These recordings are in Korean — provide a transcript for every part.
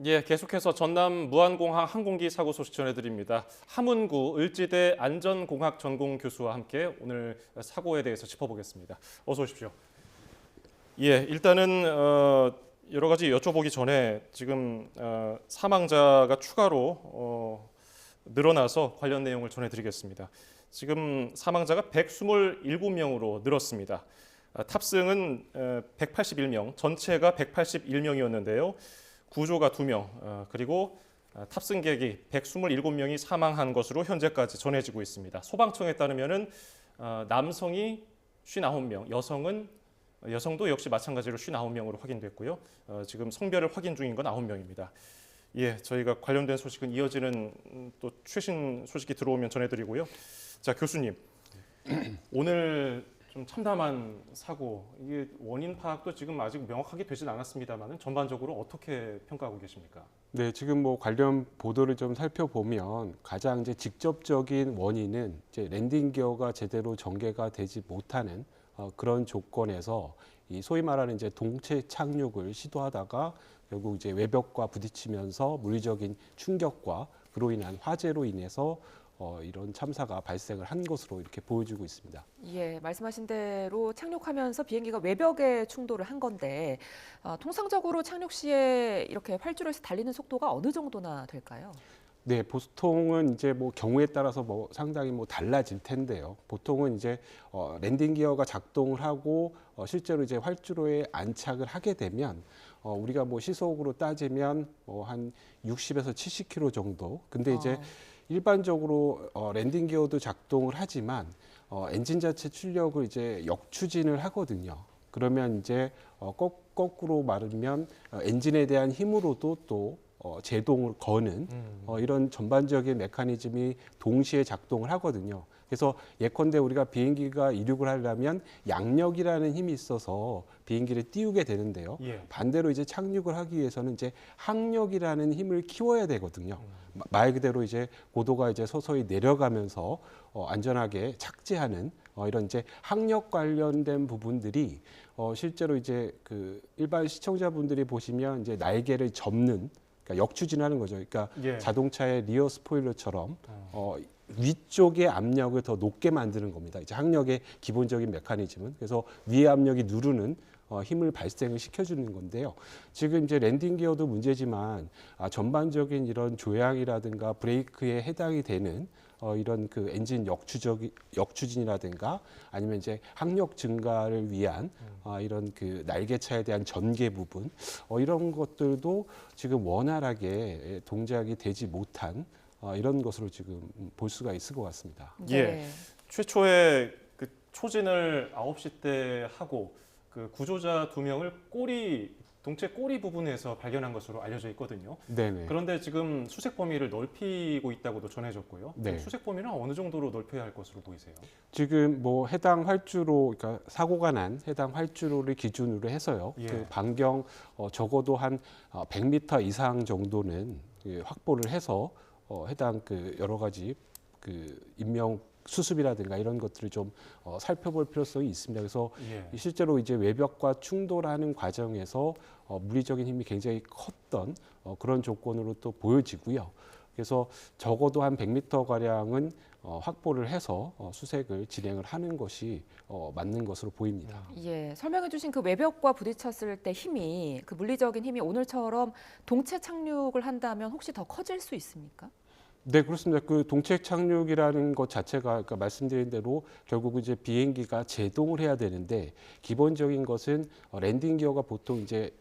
예, 계속해서 전남 무안공항 항공기 사고 소식 전해드립니다. 함운구 을지대 안전공학 전공 교수와 함께 오늘 사고에 대해서 짚어보겠습니다. 어서 오십시오. 예, 일단은 여러 가지 여쭤보기 전에 지금 사망자가 추가로 늘어나서 관련 내용을 전해드리겠습니다. 지금 사망자가 127명으로 늘었습니다. 탑승은 181명, 전체가 181명이었는데요. 구조가 2명, 그리고 탑승객이 127명이 사망한 것으로 현재까지 전해지고 있습니다. 소방청에 따르면은 남성이 59명, 여성도 역시 마찬가지로 59명으로 확인됐고요. 지금 성별을 확인 중인 건 9명입니다. 예, 저희가 관련된 소식은 이어지는 또 최신 소식이 들어오면 전해드리고요. 자, 교수님, 오늘 좀 참담한 사고, 이게 원인 파악도 지금 아직 명확하게 되진 않았습니다만 전반적으로 어떻게 평가하고 계십니까? 네, 지금 뭐 관련 보도를 좀 살펴보면 가장 이제 직접적인 원인은 이제 랜딩 기어가 제대로 전개가 되지 못하는 그런 조건에서 이 소위 말하는 이제 동체 착륙을 시도하다가 결국 이제 외벽과 부딪히면서 물리적인 충격과 그로 인한 화재로 인해서 이런 참사가 발생을 한 것으로 이렇게 보여지고 있습니다. 예, 말씀하신 대로 착륙하면서 비행기가 외벽에 충돌을 한 건데 통상적으로 착륙 시에 이렇게 활주로에서 달리는 속도가 어느 정도나 될까요? 네, 보통은 이제 뭐 경우에 따라서 뭐 상당히 뭐 달라질 텐데요. 보통은 이제 랜딩 기어가 작동을 하고 실제로 이제 활주로에 안착을 하게 되면 우리가 뭐 시속으로 따지면 뭐 한 60에서 70km 정도. 근데 이제 일반적으로 랜딩 기어도 작동을 하지만 엔진 자체 출력을 이제 역추진을 하거든요. 그러면 이제 거꾸로 말하면 엔진에 대한 힘으로도 또 제동을 거는 이런 전반적인 메커니즘이 동시에 작동을 하거든요. 그래서 예컨대 우리가 비행기가 이륙을 하려면 양력이라는 힘이 있어서 비행기를 띄우게 되는데요. 예. 반대로 이제 착륙을 하기 위해서는 이제 항력이라는 힘을 키워야 되거든요. 말 그대로 이제 고도가 이제 서서히 내려가면서 안전하게 착지하는 이런 이제 항력 관련된 부분들이 실제로 이제 그 일반 시청자분들이 보시면 이제 날개를 접는 그러니까 역추진하는 거죠. 그러니까 예. 자동차의 리어 스포일러처럼 위쪽의 압력을 더 높게 만드는 겁니다. 이제 항력의 기본적인 메커니즘은 그래서 위의 압력이 누르는 힘을 발생을 시켜주는 건데요. 지금 이제 랜딩 기어도 문제지만 전반적인 이런 조향이라든가 브레이크에 해당이 되는 이런 그 엔진 역추진이라든가 아니면 이제 항력 증가를 위한 이런 그 날개차에 대한 전개 부분 이런 것들도 지금 원활하게 동작이 되지 못한 이런 것으로 지금 볼 수가 있을 것 같습니다. 네. 예, 최초에 그 초진을 9시 때 하고 그 구조자 2명을 동체 꼬리 부분에서 발견한 것으로 알려져 있거든요. 네네. 그런데 지금 수색 범위를 넓히고 있다고도 전해졌고요. 네. 수색 범위는 어느 정도로 넓혀야 할 것으로 보이세요? 지금 뭐 해당 활주로, 그러니까 사고가 난 해당 활주로를 기준으로 해서요. 예. 그 반경 적어도 한 100m 이상 정도는 확보를 해서 해당 그 여러 가지 그 인명 수습이라든가 이런 것들을 좀 살펴볼 필요성이 있습니다. 그래서 예. 실제로 이제 외벽과 충돌하는 과정에서 물리적인 힘이 굉장히 컸던 그런 조건으로 또 보여지고요. 그래서 적어도 한 100m 가량은 확보를 해서 수색을 진행을 하는 것이 맞는 것으로 보입니다. 예, 설명해 주신 그 외벽과 부딪혔을 때 힘이 그 물리적인 힘이 오늘처럼 동체 착륙을 한다면 혹시 더 커질 수 있습니까? 네, 그렇습니다. 그 동체 착륙이라는 것 자체가 그러니까 말씀드린 대로 결국 이제 비행기가 제동을 해야 되는데 기본적인 것은 랜딩 기어가 보통 이제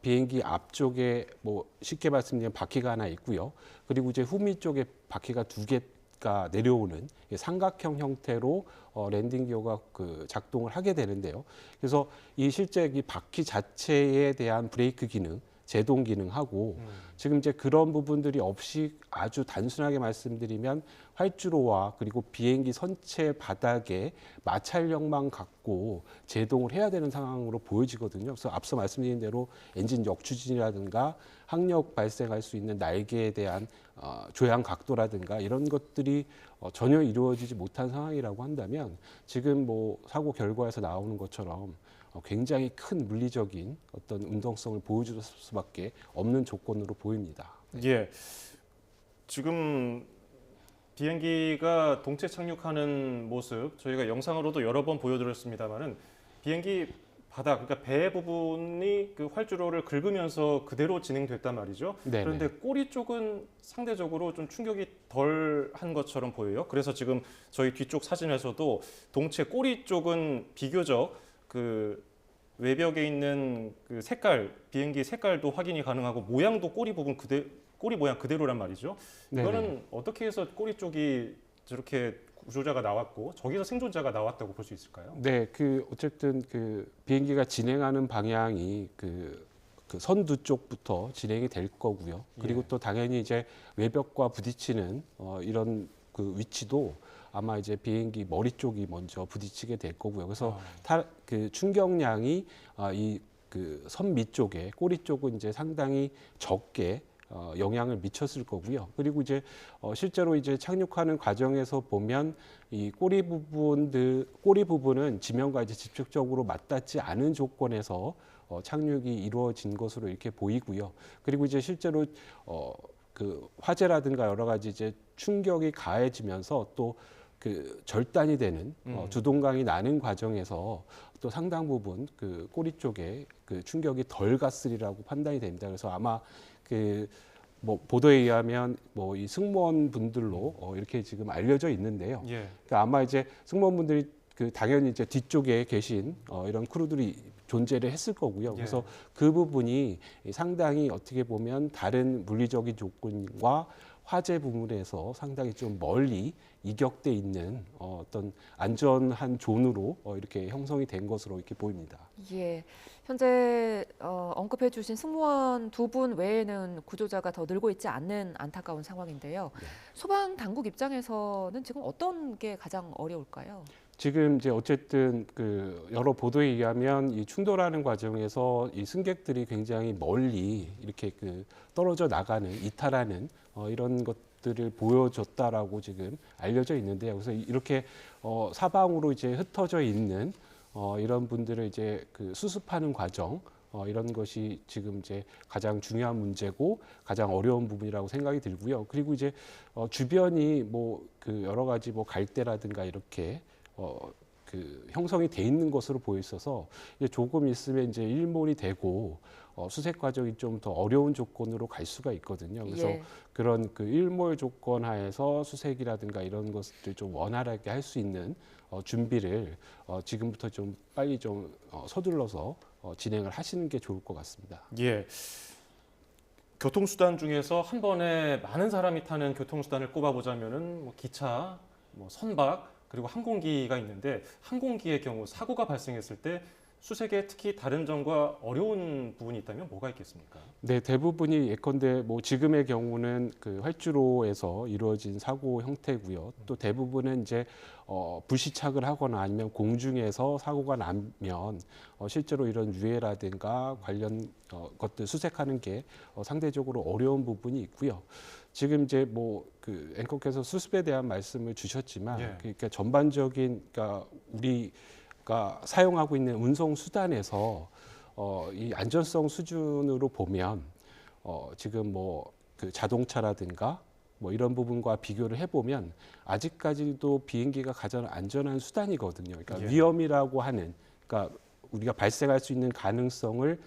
비행기 앞쪽에 뭐 쉽게 말씀드리면 바퀴가 하나 있고요. 그리고 이제 후미 쪽에 바퀴가 2개가 내려오는 삼각형 형태로 랜딩 기어가 그 작동을 하게 되는데요. 그래서 이 실제 이 바퀴 자체에 대한 브레이크 기능 제동 기능하고 지금 이제 그런 부분들이 없이 아주 단순하게 말씀드리면 활주로와 그리고 비행기 선체 바닥에 마찰력만 갖고 제동을 해야 되는 상황으로 보여지거든요. 그래서 앞서 말씀드린 대로 엔진 역추진이라든가 항력 발생할 수 있는 날개에 대한 조향 각도라든가 이런 것들이 전혀 이루어지지 못한 상황이라고 한다면 지금 뭐 사고 결과에서 나오는 것처럼 굉장히 큰 물리적인 어떤 운동성을 보여줄 수밖에 없는 조건으로 보입니다. 예. 지금 비행기가 동체 착륙하는 모습 저희가 영상으로도 여러 번 보여드렸습니다만은 비행기 바닥, 그러니까 배 부분이 그 활주로를 긁으면서 그대로 진행됐단 말이죠. 네네. 그런데 꼬리 쪽은 상대적으로 좀 충격이 덜 한 것처럼 보여요. 그래서 지금 저희 뒤쪽 사진에서도 동체 꼬리 쪽은 비교적 그 외벽에 있는 그 색깔, 비행기 색깔도 확인이 가능하고 모양도 꼬리 부분 꼬리 모양 그대로란 말이죠. 이거는 네네. 어떻게 해서 꼬리 쪽이 저렇게 구조자가 나왔고 저기서 생존자가 나왔다고 볼 수 있을까요? 네, 그 어쨌든 그 비행기가 진행하는 방향이 그 선두 쪽부터 진행이 될 거고요. 그리고 예. 또 당연히 이제 외벽과 부딪히는 이런 그 위치도 아마 이제 비행기 머리 쪽이 먼저 부딪히게 될 거고요. 그래서 그 충격량이 이 그 선 밑쪽에 꼬리 쪽은 이제 상당히 적게 영향을 미쳤을 거고요. 그리고 이제 실제로 이제 착륙하는 과정에서 보면 이 꼬리 부분은 지면과 이제 직접적으로 맞닿지 않은 조건에서 착륙이 이루어진 것으로 이렇게 보이고요. 그리고 이제 실제로 그 화재라든가 여러 가지 이제 충격이 가해지면서 또 그 절단이 되는 주동강이 나는 과정에서 또 상당 부분 그 꼬리 쪽에 그 충격이 덜 갔으리라고 판단이 됩니다. 그래서 아마 그 뭐 보도에 의하면 뭐 이 승무원 분들로 이렇게 지금 알려져 있는데요. 예. 그러니까 아마 이제 승무원분들이 그 당연히 이제 뒤쪽에 계신 이런 크루들이 존재를 했을 거고요. 그래서 그 부분이 상당히 어떻게 보면 다른 물리적인 조건과 화재 부분에서 상당히 좀 멀리 이격돼 있는 어떤 안전한 존으로 이렇게 형성이 된 것으로 이렇게 보입니다. 예. 현재 언급해 주신 승무원 2분 외에는 구조자가 더 늘고 있지 않는 안타까운 상황인데요. 소방 당국 입장에서는 지금 어떤 게 가장 어려울까요? 지금 이제 어쨌든 그 여러 보도에 의하면 이 충돌하는 과정에서 이 승객들이 굉장히 멀리 이렇게 그 떨어져 나가는 이탈하는 이런 것들을 보여줬다라고 지금 알려져 있는데요. 그래서 이렇게 사방으로 이제 흩어져 있는 이런 분들을 이제 그 수습하는 과정 이런 것이 지금 이제 가장 중요한 문제고 가장 어려운 부분이라고 생각이 들고요. 그리고 이제 주변이 뭐 그 여러 가지 뭐 갈대라든가 이렇게 그 형성이 돼 있는 것으로 보여 있어서 이제 조금 있으면 이제 일몰이 되고 수색 과정이 좀 더 어려운 조건으로 갈 수가 있거든요. 그래서 예. 그런 그 일몰 조건 하에서 수색이라든가 이런 것들 좀 원활하게 할 수 있는 준비를 지금부터 좀 빨리 좀 서둘러서 진행을 하시는 게 좋을 것 같습니다. 예. 교통수단 중에서 한 번에 많은 사람이 타는 교통수단을 꼽아보자면은 뭐 기차, 뭐 선박, 그리고 항공기가 있는데 항공기의 경우 사고가 발생했을 때 수색에 특히 다른 점과 어려운 부분이 있다면 뭐가 있겠습니까? 네, 대부분이 예컨대 뭐 지금의 경우는 그 활주로에서 이루어진 사고 형태고요. 또 대부분은 이제 불시착을 하거나 아니면 공중에서 사고가 나면 실제로 이런 유해라든가 관련 것들 수색하는 게 상대적으로 어려운 부분이 있고요. 지금 이제 뭐 그 앵커께서 수습에 대한 말씀을 주셨지만 예. 그러니까 전반적인 그러니까 우리가 사용하고 있는 운송 수단에서 이 안전성 수준으로 보면 지금 뭐 그 자동차라든가 뭐 이런 부분과 비교를 해보면 아직까지도 비행기가 가장 안전한 수단이거든요. 그러니까 예. 위험이라고 하는 그러니까 우리가 발생할 수 있는 가능성을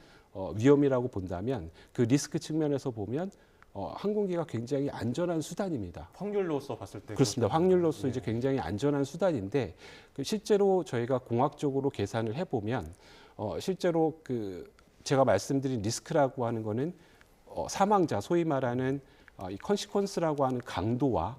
위험이라고 본다면 그 리스크 측면에서 보면 항공기가 굉장히 안전한 수단입니다. 확률로서 봤을 때 그렇습니다. 그렇다면. 확률로서 예. 이제 굉장히 안전한 수단인데 그 실제로 저희가 공학적으로 계산을 해보면 실제로 그 제가 말씀드린 리스크라고 하는 거는 사망자 소위 말하는 이 컨시퀀스라고 하는 강도와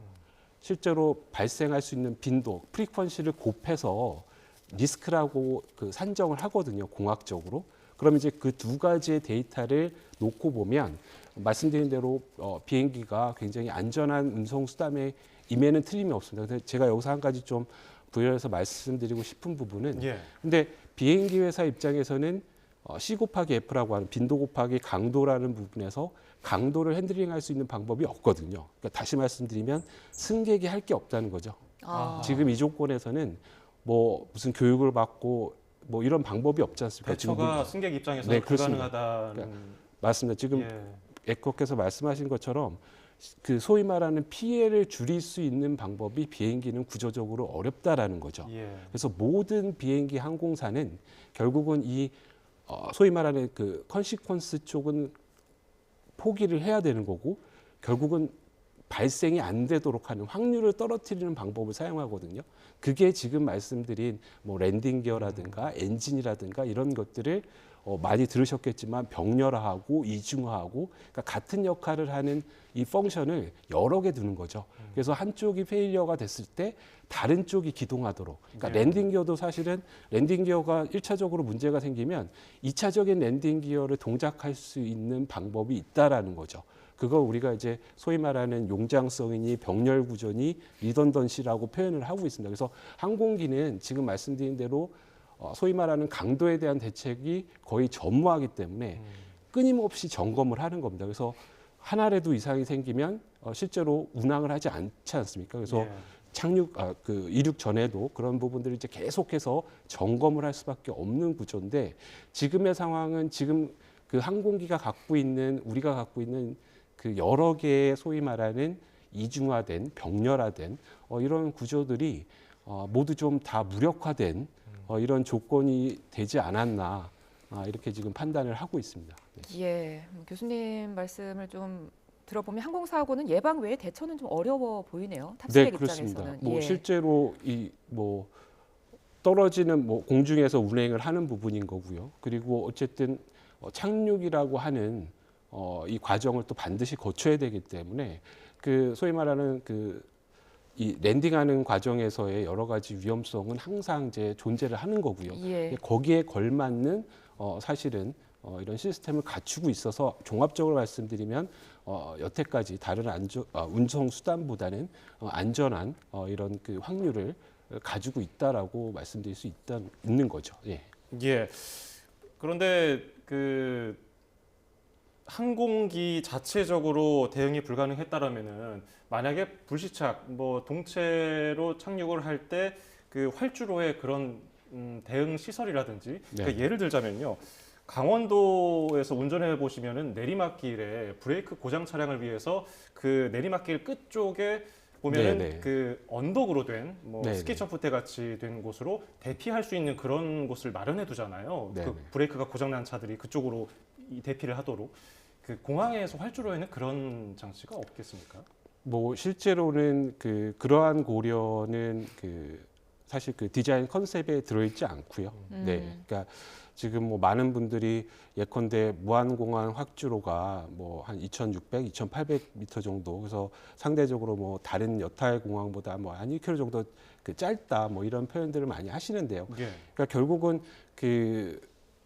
실제로 발생할 수 있는 빈도 프리퀀시를 곱해서 리스크라고 그 산정을 하거든요. 공학적으로. 그럼 이제 그 두 가지의 데이터를 놓고 보면 말씀드린 대로 비행기가 굉장히 안전한 운송 수단에 임에는 틀림이 없습니다. 근데 제가 여기서 한 가지 좀 부연해서 말씀드리고 싶은 부분은 예. 근데 비행기 회사 입장에서는 C 곱하기 F라고 하는 빈도 곱하기 강도라는 부분에서 강도를 핸들링할 수 있는 방법이 없거든요. 그러니까 다시 말씀드리면 승객이 할 게 없다는 거죠. 아. 지금 이 조건에서는 뭐 무슨 교육을 받고 뭐 이런 방법이 없지 않습니까? 배처가 승객 입장에서 네, 불가능하다는 맞습니다. 지금 에코께서 말씀하신 것처럼 그 소위 말하는 피해를 줄일 수 있는 방법이 비행기는 구조적으로 어렵다라는 거죠. 그래서 모든 비행기 항공사는 결국은 이 소위 말하는 그 컨시퀀스 쪽은 포기를 해야 되는 거고 결국은 발생이 안 되도록 하는 확률을 떨어뜨리는 방법을 사용하거든요. 그게 지금 말씀드린 뭐 랜딩 기어라든가 엔진이라든가 이런 것들을 많이 들으셨겠지만 병렬화하고 이중화하고 그러니까 같은 역할을 하는 이 펑션을 여러 개 두는 거죠. 그래서 한쪽이 페일리어가 됐을 때 다른 쪽이 기동하도록. 그러니까 랜딩 기어도 사실은 랜딩 기어가 1차적으로 문제가 생기면 2차적인 랜딩 기어를 동작할 수 있는 방법이 있다라는 거죠. 그거 우리가 이제 소위 말하는 용장성이니 병렬 구조니 리던던시라고 표현을 하고 있습니다. 그래서 항공기는 지금 말씀드린 대로 소위 말하는 강도에 대한 대책이 거의 전무하기 때문에 끊임없이 점검을 하는 겁니다. 그래서 하나라도 이상이 생기면 실제로 운항을 하지 않지 않습니까? 그래서 이륙 전에도 그런 부분들을 이제 계속해서 점검을 할 수밖에 없는 구조인데 지금의 상황은 지금 그 항공기가 갖고 있는 우리가 갖고 있는 그 여러 개의 소위 말하는 이중화된 병렬화된 이런 구조들이 모두 좀 다 무력화된 이런 조건이 되지 않았나 이렇게 지금 판단을 하고 있습니다. 네. 예, 교수님 말씀을 좀 들어보면 항공사고는 예방 외에 대처는 좀 어려워 보이네요. 탑승객 네, 그렇습니다. 입장에서는. 뭐 예. 실제로 이 뭐 떨어지는 뭐 공중에서 운행을 하는 부분인 거고요. 그리고 어쨌든 착륙이라고 하는 이 과정을 또 반드시 거쳐야 되기 때문에 그 소위 말하는 이 랜딩하는 과정에서의 여러 가지 위험성은 항상 이제 존재를 하는 거고요. 예. 거기에 걸맞는 사실은 이런 시스템을 갖추고 있어서 종합적으로 말씀드리면 여태까지 다른 운송 수단보다는 안전한 이런 그 확률을 가지고 있다라고 말씀드릴 수 있는 거죠. 예. 예. 그런데 그 항공기 자체적으로 대응이 불가능했다라면은 만약에 불시착, 뭐 동체로 착륙을 할 때 그 활주로의 그런 대응 시설이라든지 그러니까 예를 들자면요. 강원도에서 운전해 보시면은 내리막길에 브레이크 고장 차량을 위해서 그 내리막길 끝 쪽에 보면은 네네. 그 언덕으로 된 뭐 네네. 스키 점프대 같이 된 곳으로 대피할 수 있는 그런 곳을 마련해 두잖아요. 그 네네. 브레이크가 고장난 차들이 그쪽으로 대피를 하도록. 그 공항에서 활주로에는 그런 장치가 없겠습니까? 뭐 실제로는 그러한 고려는 사실 그 디자인 컨셉에 들어있지 않고요. 네, 그러니까 지금 뭐 많은 분들이 예컨대 무안공항 활주로가 뭐 한 2,600, 2,800m 정도, 그래서 상대적으로 뭐 다른 여타의 공항보다 뭐 한 1km 정도 짧다, 뭐 이런 표현들을 많이 하시는데요. 그러니까 결국은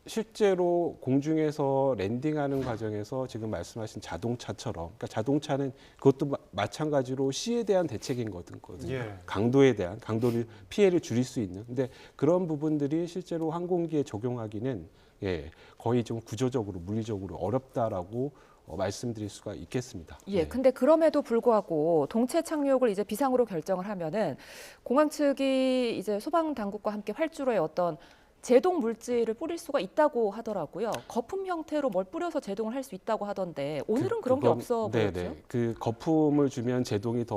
실제로 공중에서 랜딩하는 과정에서 지금 말씀하신 자동차처럼, 그러니까 자동차는 그것도 마찬가지로 시에 대한 대책인 거거든요. 강도를 피해를 줄일 수 있는. 근데 그런 부분들이 실제로 항공기에 적용하기는 거의 좀 구조적으로 물리적으로 어렵다라고 말씀드릴 수가 있겠습니다. 예, 근데 그럼에도 불구하고 동체 착륙을 이제 비상으로 결정을 하면은 공항 측이 이제 소방 당국과 함께 활주로에 어떤 제동 물질을 뿌릴 수가 있다고 하더라고요. 거품 형태로 뭘 뿌려서 제동을 할 수 있다고 하던데 오늘은 그런 게 없어 보였죠. 네네. 그 거품을 주면 제동이 더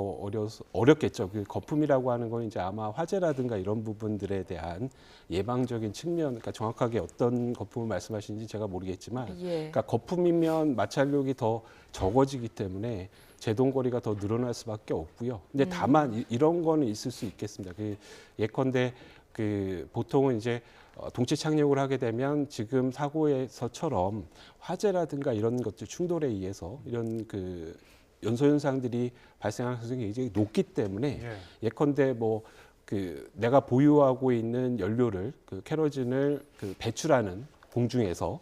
어렵겠죠. 그 거품이라고 하는 건 이제 아마 화재라든가 이런 부분들에 대한 예방적인 측면, 그러니까 정확하게 어떤 거품을 말씀하시는지 제가 모르겠지만, 그러니까 거품이면 마찰력이 더 적어지기 때문에 제동거리가 더 늘어날 수밖에 없고요. 근데 다만 이런 거는 있을 수 있겠습니다. 예컨대 보통은 이제 동체 착륙을 하게 되면 지금 사고에서처럼 화재라든가 이런 것들 충돌에 의해서 이런 연소 현상들이 발생할 가능성이 굉장히 높기 때문에 예컨대 내가 보유하고 있는 연료를 케로진을 배출하는 공중에서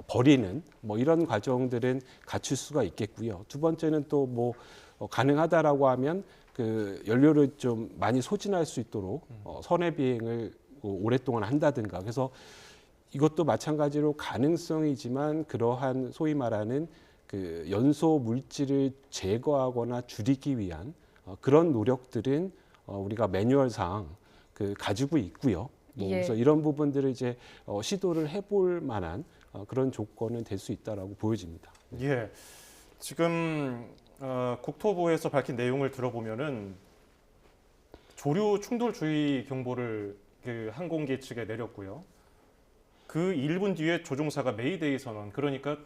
버리는 뭐 이런 과정들은 갖출 수가 있겠고요. 두 번째는 또 가능하다라고 하면 연료를 좀 많이 소진할 수 있도록 선의 비행을 오랫동안 한다든가. 그래서 이것도 마찬가지로 가능성이지만 그러한 소위 말하는 연소 물질을 제거하거나 줄이기 위한 그런 노력들은 우리가 매뉴얼상 가지고 있고요. 뭐 예. 그래서 이런 부분들을 이제 시도를 해볼 만한 그런 조건은 될 수 있다라고 보여집니다. 예. 지금 국토부에서 밝힌 내용을 들어보면은 조류 충돌 주의 경보를 그 항공기 측에 내렸고요. 그 1분 뒤에 조종사가 메이데이 선언, 그러니까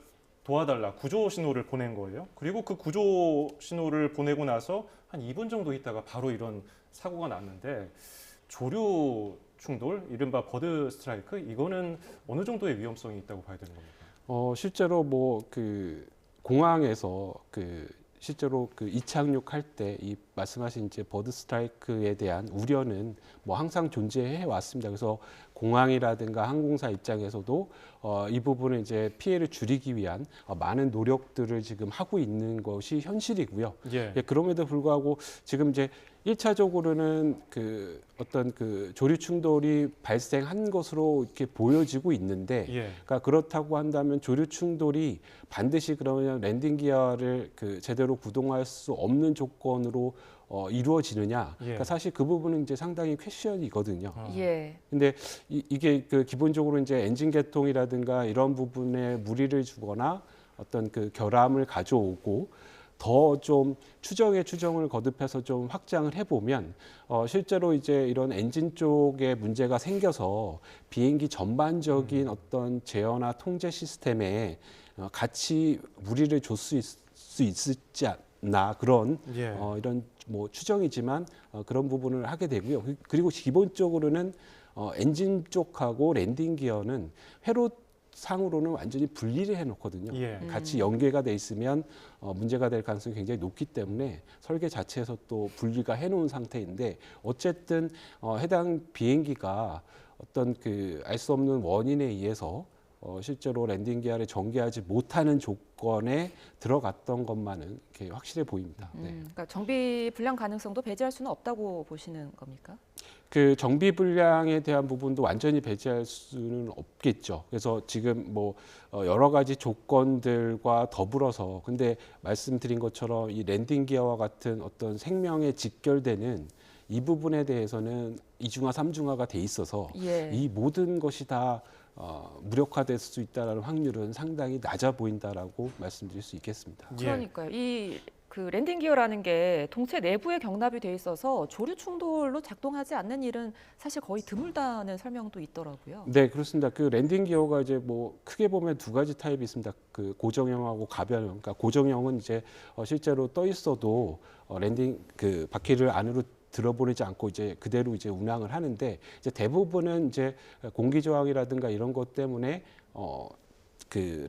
도와달라 구조 신호를 보낸 거예요. 그리고 그 구조 신호를 보내고 나서 한 2분 정도 있다가 바로 이런 사고가 났는데 조류 충돌, 이른바 버드 스트라이크, 이거는 어느 정도의 위험성이 있다고 봐야 되는 겁니까? 실제로 뭐 그 공항에서 실제로 이착륙할 때 이 말씀하신 이제 버드 스트라이크에 대한 우려는 뭐 항상 존재해 왔습니다. 그래서 공항이라든가 항공사 입장에서도 이 부분을 이제 피해를 줄이기 위한 많은 노력들을 지금 하고 있는 것이 현실이고요. 예. 예, 그럼에도 불구하고 지금 이제 1차적으로는 어떤 조류 충돌이 발생한 것으로 이렇게 보여지고 있는데, 예. 그러니까 그렇다고 한다면 조류 충돌이 반드시 그러면 랜딩 기어를 제대로 구동할 수 없는 조건으로 이루어지느냐? 예. 그러니까 사실 그 부분은 이제 상당히 퀘션이거든요. 예. 근데 이게 기본적으로 이제 엔진 개통이라든가 이런 부분에 무리를 주거나 어떤 결함을 가져오고 더 좀 추정을 거듭해서 좀 확장을 해보면 실제로 이제 이런 엔진 쪽에 문제가 생겨서 비행기 전반적인 어떤 제어나 통제 시스템에 같이 무리를 줄 수 있을지 않나 그런 예. 이런 뭐 추정이지만 그런 부분을 하게 되고요. 그리고 기본적으로는 엔진 쪽하고 랜딩 기어는 회로 상으로는 완전히 분리를 해놓거든요. 예. 같이 연계가 돼 있으면 문제가 될 가능성이 굉장히 높기 때문에 설계 자체에서 또 분리가 해놓은 상태인데 어쨌든 해당 비행기가 어떤 알 수 없는 원인에 의해서 실제로 랜딩 기어를 전개하지 못하는 조건에 들어갔던 것만은 이렇게 확실해 보입니다. 네. 그러니까 정비 불량 가능성도 배제할 수는 없다고 보시는 겁니까? 정비 불량에 대한 부분도 완전히 배제할 수는 없겠죠. 그래서 지금 뭐 여러 가지 조건들과 더불어서 근데 말씀드린 것처럼 이 랜딩 기어와 같은 어떤 생명에 직결되는 이 부분에 대해서는 이중화 삼중화가 돼 있어서 예. 이 모든 것이 다 무력화될 수 있다는 확률은 상당히 낮아 보인다라고 말씀드릴 수 있겠습니다. 예. 그러니까요. 랜딩 기어라는 게 동체 내부에 경납이 돼 있어서 조류 충돌로 작동하지 않는 일은 사실 거의 드물다는 설명도 있더라고요. 네, 그렇습니다. 랜딩 기어가 이제 뭐 크게 보면 두 가지 타입이 있습니다. 고정형하고 가변형. 그러니까 고정형은 이제 실제로 떠 있어도 랜딩 바퀴를 안으로 들어보내지 않고 이제 그대로 이제 운항을 하는데 이제 대부분은 이제 공기 저항이라든가 이런 것 때문에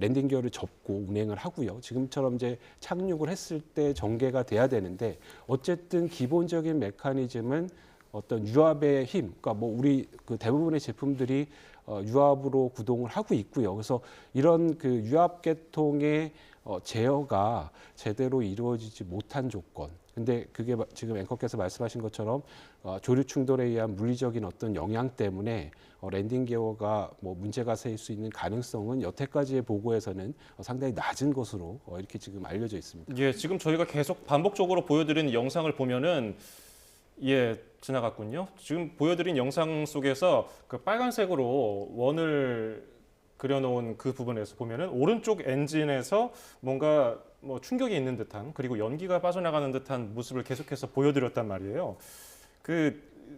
랜딩 기어를 접고 운행을 하고요. 지금처럼 이제 착륙을 했을 때 전개가 돼야 되는데 어쨌든 기본적인 메커니즘은 어떤 유압의 힘, 그러니까 뭐 우리 대부분의 제품들이 유압으로 구동을 하고 있고요. 그래서 이런 유압 계통의 제어가 제대로 이루어지지 못한 조건. 근데 그게 지금 앵커께서 말씀하신 것처럼 조류 충돌에 의한 물리적인 어떤 영향 때문에 랜딩 기어가 뭐 문제가 생길 수 있는 가능성은 여태까지의 보고에서는 상당히 낮은 것으로 이렇게 지금 알려져 있습니다. 예, 지금 저희가 계속 반복적으로 보여드린 영상을 보면은 지나갔군요. 지금 보여드린 영상 속에서 빨간색으로 원을 그려놓은 그 부분에서 보면은 오른쪽 엔진에서 뭔가 뭐 충격이 있는 듯한 그리고 연기가 빠져나가는 듯한 모습을 계속해서 보여드렸단 말이에요.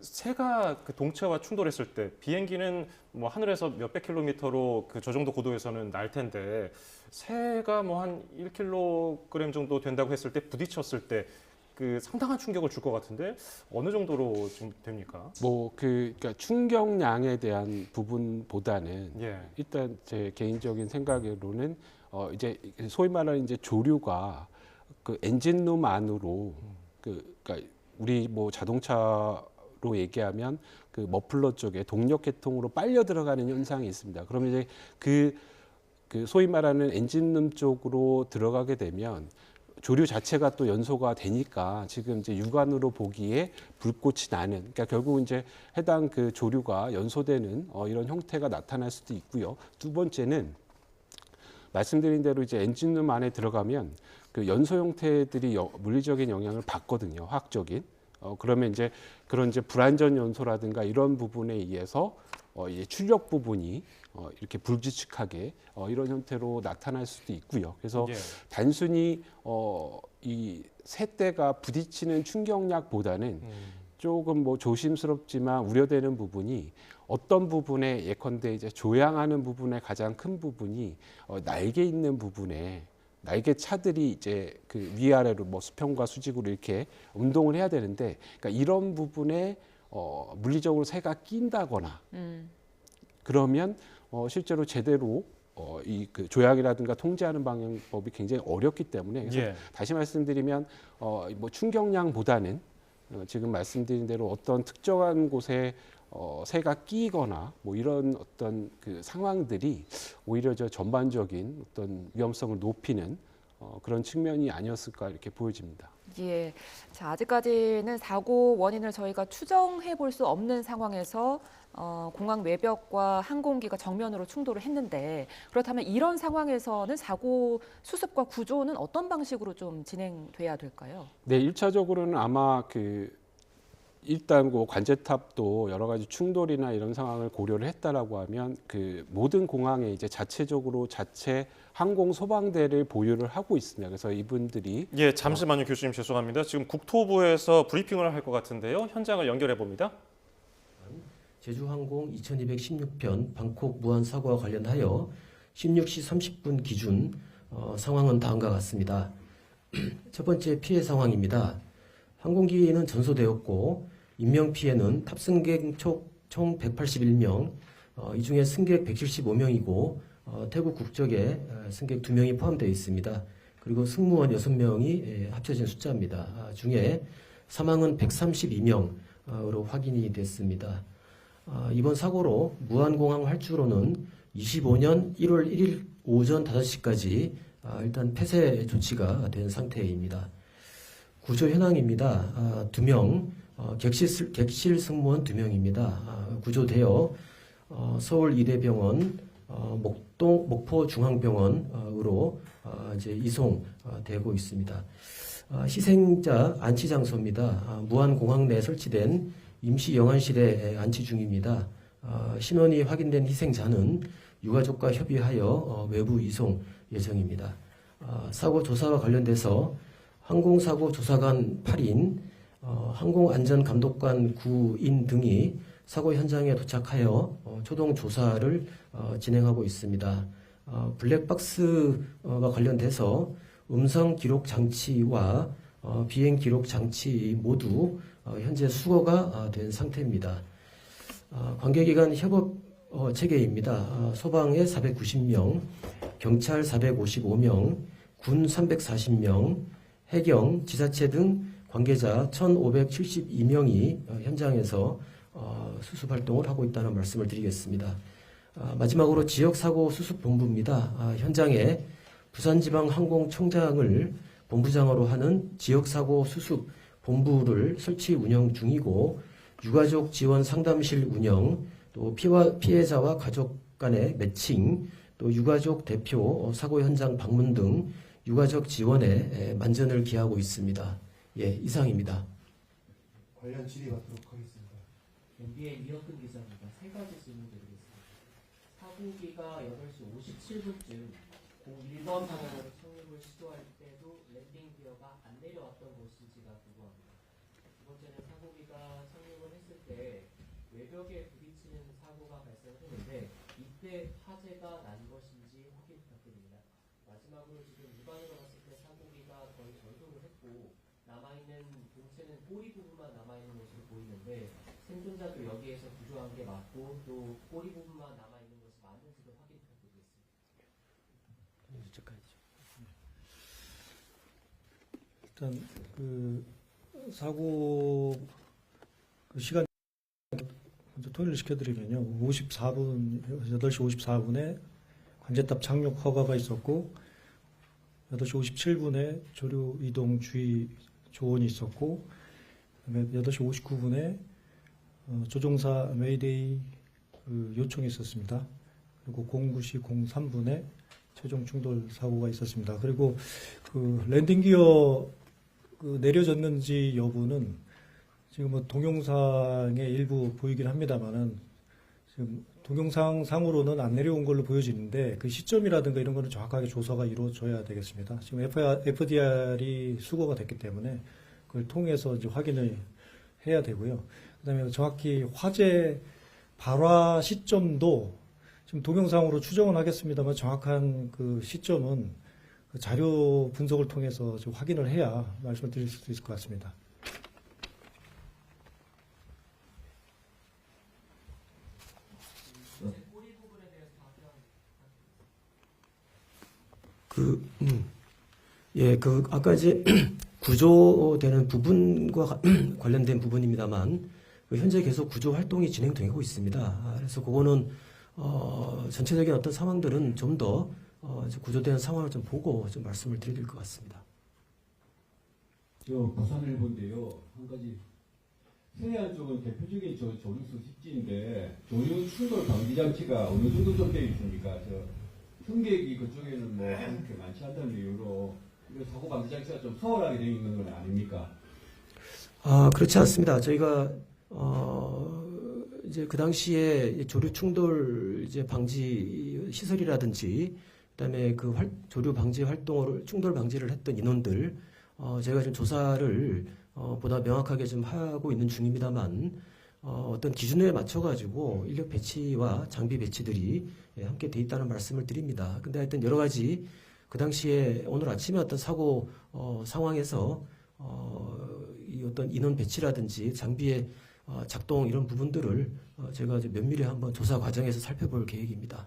새가 동체와 충돌했을 때 비행기는 뭐 하늘에서 몇백 킬로미터로 저 정도 고도에서는 날 텐데 새가 뭐 한 1kg 정도 된다고 했을 때 부딪혔을 때 상당한 충격을 줄 것 같은데 어느 정도로 지금 됩니까? 그러니까 충격량에 대한 부분보다는 예. 일단 제 개인적인 생각으로는 이제 소위 말하는 이제 조류가 엔진룸 안으로 그러니까 우리 뭐 자동차로 얘기하면 머플러 쪽에 동력 계통으로 빨려 들어가는 현상이 있습니다. 그러면 이제 소위 말하는 엔진룸 쪽으로 들어가게 되면 조류 자체가 또 연소가 되니까 지금 이제 육안으로 보기에 불꽃이 나는, 그러니까 결국 이제 해당 조류가 연소되는 이런 형태가 나타날 수도 있고요. 두 번째는 말씀드린 대로 이제 엔진룸 안에 들어가면 연소 형태들이 물리적인 영향을 받거든요. 화학적인. 그러면 이제 그런 불안전 연소라든가 이런 부분에 의해서 이제 출력 부분이 이렇게 불규칙하게 이런 형태로 나타날 수도 있고요. 그래서 예. 단순히 이 셋대가 부딪히는 충격약보다는 조금 뭐 조심스럽지만 우려되는 부분이 어떤 부분에 예컨대 이제 조향하는 부분의 가장 큰 부분이 날개 있는 부분에 날개 차들이 이제 그 위아래로 뭐 수평과 수직으로 이렇게 운동을 해야 되는데, 그러니까 이런 부분에 물리적으로 새가 낀다거나 그러면 실제로 제대로 이 그 조향이라든가 통제하는 방법이 굉장히 어렵기 때문에, 그래서 예. 다시 말씀드리면 뭐 충격량보다는 지금 말씀드린 대로 어떤 특정한 곳에 새가 끼거나 뭐 이런 어떤 그 상황들이 오히려 저 전반적인 어떤 위험성을 높이는 그런 측면이 아니었을까 이렇게 보여집니다. 예. 자, 아직까지는 사고 원인을 저희가 추정해 볼 수 없는 상황에서 공항 외벽과 항공기가 정면으로 충돌을 했는데, 그렇다면 이런 상황에서는 사고 수습과 구조는 어떤 방식으로 좀 진행돼야 될까요? 네, 1차적으로는 아마 그 일단 그 관제탑도 여러 가지 충돌이나 이런 상황을 고려를 했다라고 하면 그 모든 공항에 이제 자체적으로 자체 항공 소방대를 보유를 하고 있습니다. 그래서 이분들이 예, 잠시만요, 교수님 죄송합니다. 지금 국토부에서 브리핑을 할 것 같은데요. 현장을 연결해 봅니다. 제주항공 2216편 방콕 무안 사고와 관련하여 16시 30분 기준 상황은 다음과 같습니다. 첫 번째 피해 상황입니다. 항공기는 전소되었고 인명피해는 탑승객 총 181명, 이 중에 승객 175명이고 태국 국적의 승객 2명이 포함되어 있습니다. 그리고 승무원 6명이 합쳐진 숫자입니다. 중에 사망은 132명으로 확인이 됐습니다. 이번 사고로 무안공항 활주로는 25년 1월 1일 오전 5시까지 일단 폐쇄 조치가 된 상태입니다. 구조 현황입니다. 2명, 객실 승무원 2명입니다. 구조되어 서울 이대병원, 목포중앙병원으로 이제 이송되고 있습니다. 희생자 안치 장소입니다. 무안공항 내 설치된 임시 영안실에 안치 중입니다. 신원이 확인된 희생자는 유가족과 협의하여 외부 이송 예정입니다. 사고 조사와 관련돼서 항공사고 조사관 8인, 항공안전감독관 9인 등이 사고 현장에 도착하여 초동 조사를 진행하고 있습니다. 블랙박스와 관련돼서 음성 기록 장치와 비행 기록 장치 모두 현재 수거가 된 상태입니다. 관계기관 협업 체계입니다. 소방에 490명, 경찰 455명, 군 340명, 해경, 지자체 등 관계자 1,572명이 현장에서 수습 활동을 하고 있다는 말씀을 드리겠습니다. 마지막으로 지역사고 수습본부입니다. 현장에 부산지방항공청장을 본부장으로 하는 지역사고 수습본부를 설치 운영 중이고, 유가족 지원 상담실 운영, 또 피해자와 가족 간의 매칭, 또 유가족 대표 사고 현장 방문 등 유가족 지원에 만전을 기하고 있습니다. 예, 이상입니다. 관련 질의받도록 하겠습니다. MB의 이혁근 기자입니다. 세 가지 질문 드리겠습니다. 사고기가 8시 57분쯤 01번 방향으로 착륙을 시도할 때도 랜딩 기어가 안 내려왔던 것인지가 궁금합니다. 두 번째는 사고기가 착륙을 했을 때 외벽에 부딪히는 사고가 발생했는데 이때 화재가 난 것인지 확인 부탁드립니다. 마지막으로 지금 육안으로 봤을 때 사고기가 거의 전소를 했고 남아있는 본체는 꼬리 부분만 남아있는 것으로 보이는데 생존자도 여기에서 구조한 게 맞고 또 꼬리 부분만 남아있는 것이 맞는지도 확인 부탁드리겠습니다. 일단 그 사고 그 시간 먼저 토의를 시켜드리면요. 54분 8시 54분에 관제탑 착륙 허가가 있었고 8시 57분에 조류 이동 주의 조언이 있었고, 그다음에 8시 59분에 조종사 메이데이 그 요청이 있었습니다. 그리고 09시 03분에 최종 충돌 사고가 있었습니다. 그리고 그 랜딩 기어 그 내려졌는지 여부는 지금 뭐 동영상의 일부 보이긴 합니다만은 지금 동영상 상으로는 안 내려온 걸로 보여지는데 그 시점이라든가 이런 거는 정확하게 조사가 이루어져야 되겠습니다. 지금 FDR이 수거가 됐기 때문에 그걸 통해서 이제 확인을 해야 되고요. 그다음에 정확히 화재 발화 시점도 지금 동영상으로 추정은 하겠습니다만 정확한 그 시점은 그 자료 분석을 통해서 좀 확인을 해야 말씀을 드릴 수 있을 것 같습니다. 아까 이제 구조되는 부분과 관련된 부분입니다만, 현재 계속 구조 활동이 진행되고 있습니다. 그래서 그거는, 전체적인 어떤 상황들은 좀 더, 구조되는 상황을 좀 보고 좀 말씀을 드려야 될 것 같습니다. 저 부산일보인데요. 한 가지. 서해안 쪽은 대표적인 조류수 습지인데, 조류 충돌 방지 장치가 어느 정도 좀 되어 있습니까? 승객이 그쪽에는 뭐 그렇게 많지 않다는 이유로 사고 방지 장치가 좀 소홀하게 되어 있는 건 아닙니까? 그렇지 않습니다. 저희가 이제 그 당시에 조류 충돌 이제 방지 시설이라든지 그다음에 그 조류 방지 활동을 충돌 방지를 했던 인원들 저희가 좀 조사를 보다 명확하게 좀 하고 있는 중입니다만 어떤 기준에 맞춰 가지고 인력 배치와 장비 배치들이 함께 돼 있다는 말씀을 드립니다. 근데 하여튼 여러 가지 그 당시에 오늘 아침에 어떤 사고 상황에서 이 어떤 인원 배치라든지 장비의 작동 이런 부분들을 제가 이제 면밀히 한번 조사 과정에서 살펴볼 계획입니다.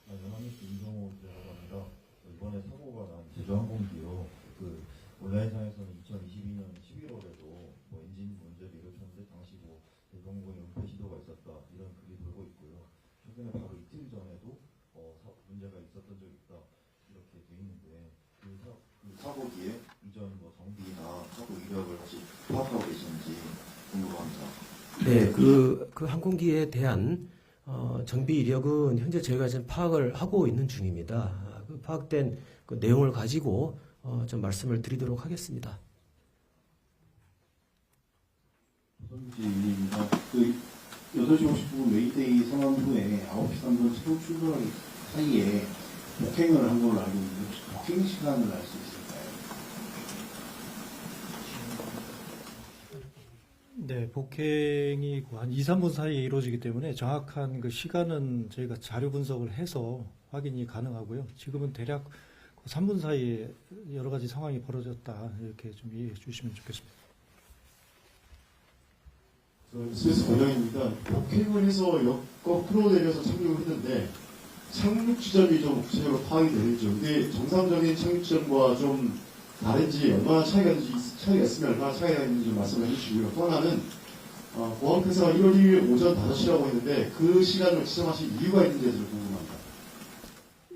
연합뉴스 임성호 기자라고 합니다. 이번에 사고가 난 제주항공기요. 그 온라인상에서는 2022년 11월에도 뭐 엔진 문제를 일으켰는데 당시 뭐 대공군의 은폐 시도가 있었다 이런 글이 돌고 있고요. 최근에 바로 이틀 전에도 문제가 있었던 적이 있다 이렇게 돼 있는데 그 사고 뒤에 이전 뭐 정비나 사고 이력을 혹시 파악하고 계신지 궁금합니다. 네, 그 항공기에 대한 정비 이력은 현재 저희가 지금 파악을 하고 있는 중입니다. 그 파악된 그 내용을 가지고 좀 말씀을 드리도록 하겠습니다. 조선부지입니다. 그 8시 50분 웨이데이 상황 후에 9시 3분 새로 출발하기 사이에 폭행을 한 걸로 알고 있는데 혹시 폭행 시간을 알 수 있을까요? 네, 복행이 한 2, 3분 사이에 이루어지기 때문에 정확한 그 시간은 저희가 자료 분석을 해서 확인이 가능하고요. 지금은 대략 3분 사이에 여러 가지 상황이 벌어졌다 이렇게 좀 이해해 주시면 좋겠습니다. 스페이스 권영입니다. 폭행을 해서 거꾸로 내려서 착륙을 했는데 착륙 지점이 좀 구체적으로 파악이 되는지, 근데 정상적인 착륙 지점과 좀 다른지, 얼마나 차이가 있으면 얼마나 차이가 있는지 좀 말씀해 주시고요. 또 하나는 보안회사가 1월 1일 오전 5시라고 했는데 그 시간을 지정하신 이유가 있는지에 대해서 궁금합니다.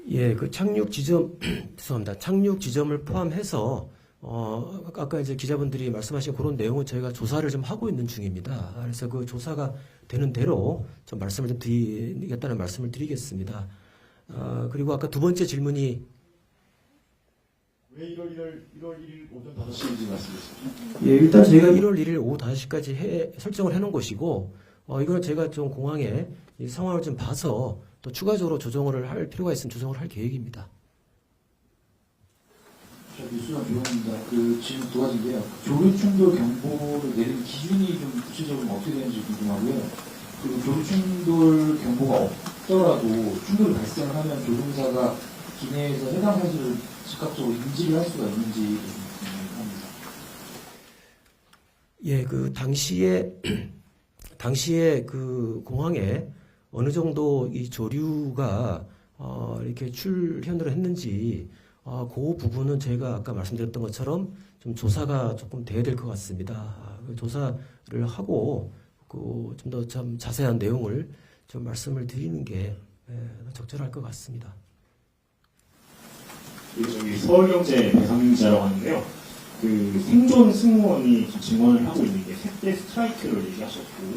예, 그 착륙 지점 죄송합니다. 착륙 지점을 포함해서 아까 이제 기자분들이 말씀하신 그런 내용은 저희가 조사를 좀 하고 있는 중입니다. 그래서 그 조사가 되는 대로 좀 말씀을 좀 드리겠다는 말씀을 드리겠습니다. 그리고 아까 두 번째 질문이 왜 1월 1일 오전 5시인지 말씀해 주시죠. 예, 일단 저희가 1월 1일 오후 5시까지 설정을 해놓은 것이고, 이거는 제가 좀 공항에 이 상황을 좀 봐서 또 추가적으로 조정을 할 필요가 있으면 조정을 할 계획입니다. 뉴스나 조용입니다. 지금 두 가지인데요. 조류 충돌 경보를 내리는 기준이 좀 구체적으로 어떻게 되는지 궁금하고요. 그리고 조류 충돌 경보가 없더라도 충돌이 발생을 하면 조종사가 기내에서 해당 사실을 즉각적으로 인지를 할 수가 있는지 궁금합니다. 예, 그 당시에 그 공항에 어느 정도 이 조류가 이렇게 출현을 했는지 그 부분은 저희가 아까 말씀드렸던 것처럼 좀 조사가 조금 돼야 될 것 같습니다. 그 조사를 하고 그 좀 더 참 자세한 내용을 좀 말씀을 드리는 게 적절할 것 같습니다. 저기 서울경제 배상민 기자라고 하는데요. 그 생존 승무원이 증언을 하고 있는 게 3대 스트라이크를 얘기하셨고,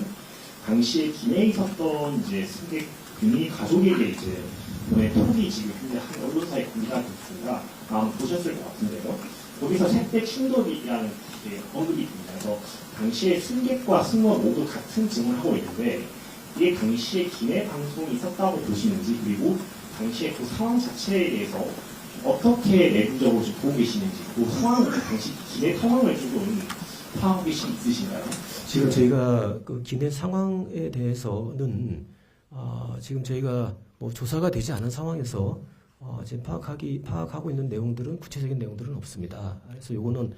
당시에 기내에 있었던 이제 승객 이 가족에게 이제 이번에 톡이 지금 현재 한 언론사에 공개가 됐습니다. 아마 보셨을 것 같은데요. 거기서 세대 충돌이라는 게 언급이 됩니다. 그래서 당시에 승객과 승무원 모두 같은 질문을 하고 있는데 이게 당시에 기내 방송이 있었다고 보시는지, 그리고 당시에 그 상황 자체에 대해서 어떻게 내부적으로 좀 보고 계시는지, 그 상황, 당시 기내 상황을 조금 파악하고 계신 있으신가요? 지금 저희가 그 기내 상황에 대해서는 지금 저희가 뭐 조사가 되지 않은 상황에서 지금 파악하고 있는 내용들은 구체적인 내용들은 없습니다. 그래서 요거는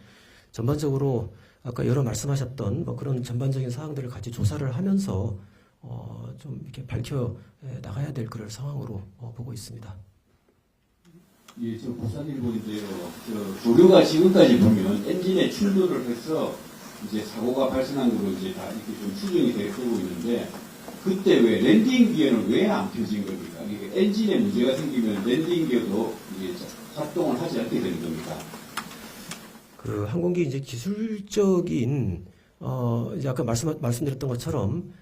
전반적으로 아까 여러 말씀하셨던 뭐 그런 전반적인 사항들을 같이 조사를 하면서 좀 이렇게 밝혀 나가야 될 그럴 상황으로 보고 있습니다. 예, 저 부산일보인데요. 저 조류가 지금까지 보면 엔진에 충돌을 해서 이제 사고가 발생한 걸로 이제 다 이렇게 좀 추정이 되고 있는데, 그때 왜 랜딩 기어는 왜 안 펴진 겁니까? 이게 엔진에 문제가 생기면 랜딩 기어도 이게 작동을 하지 않게 되는 겁니까? 그 항공기 이제 기술적인 이제 아까 말씀드렸던 것처럼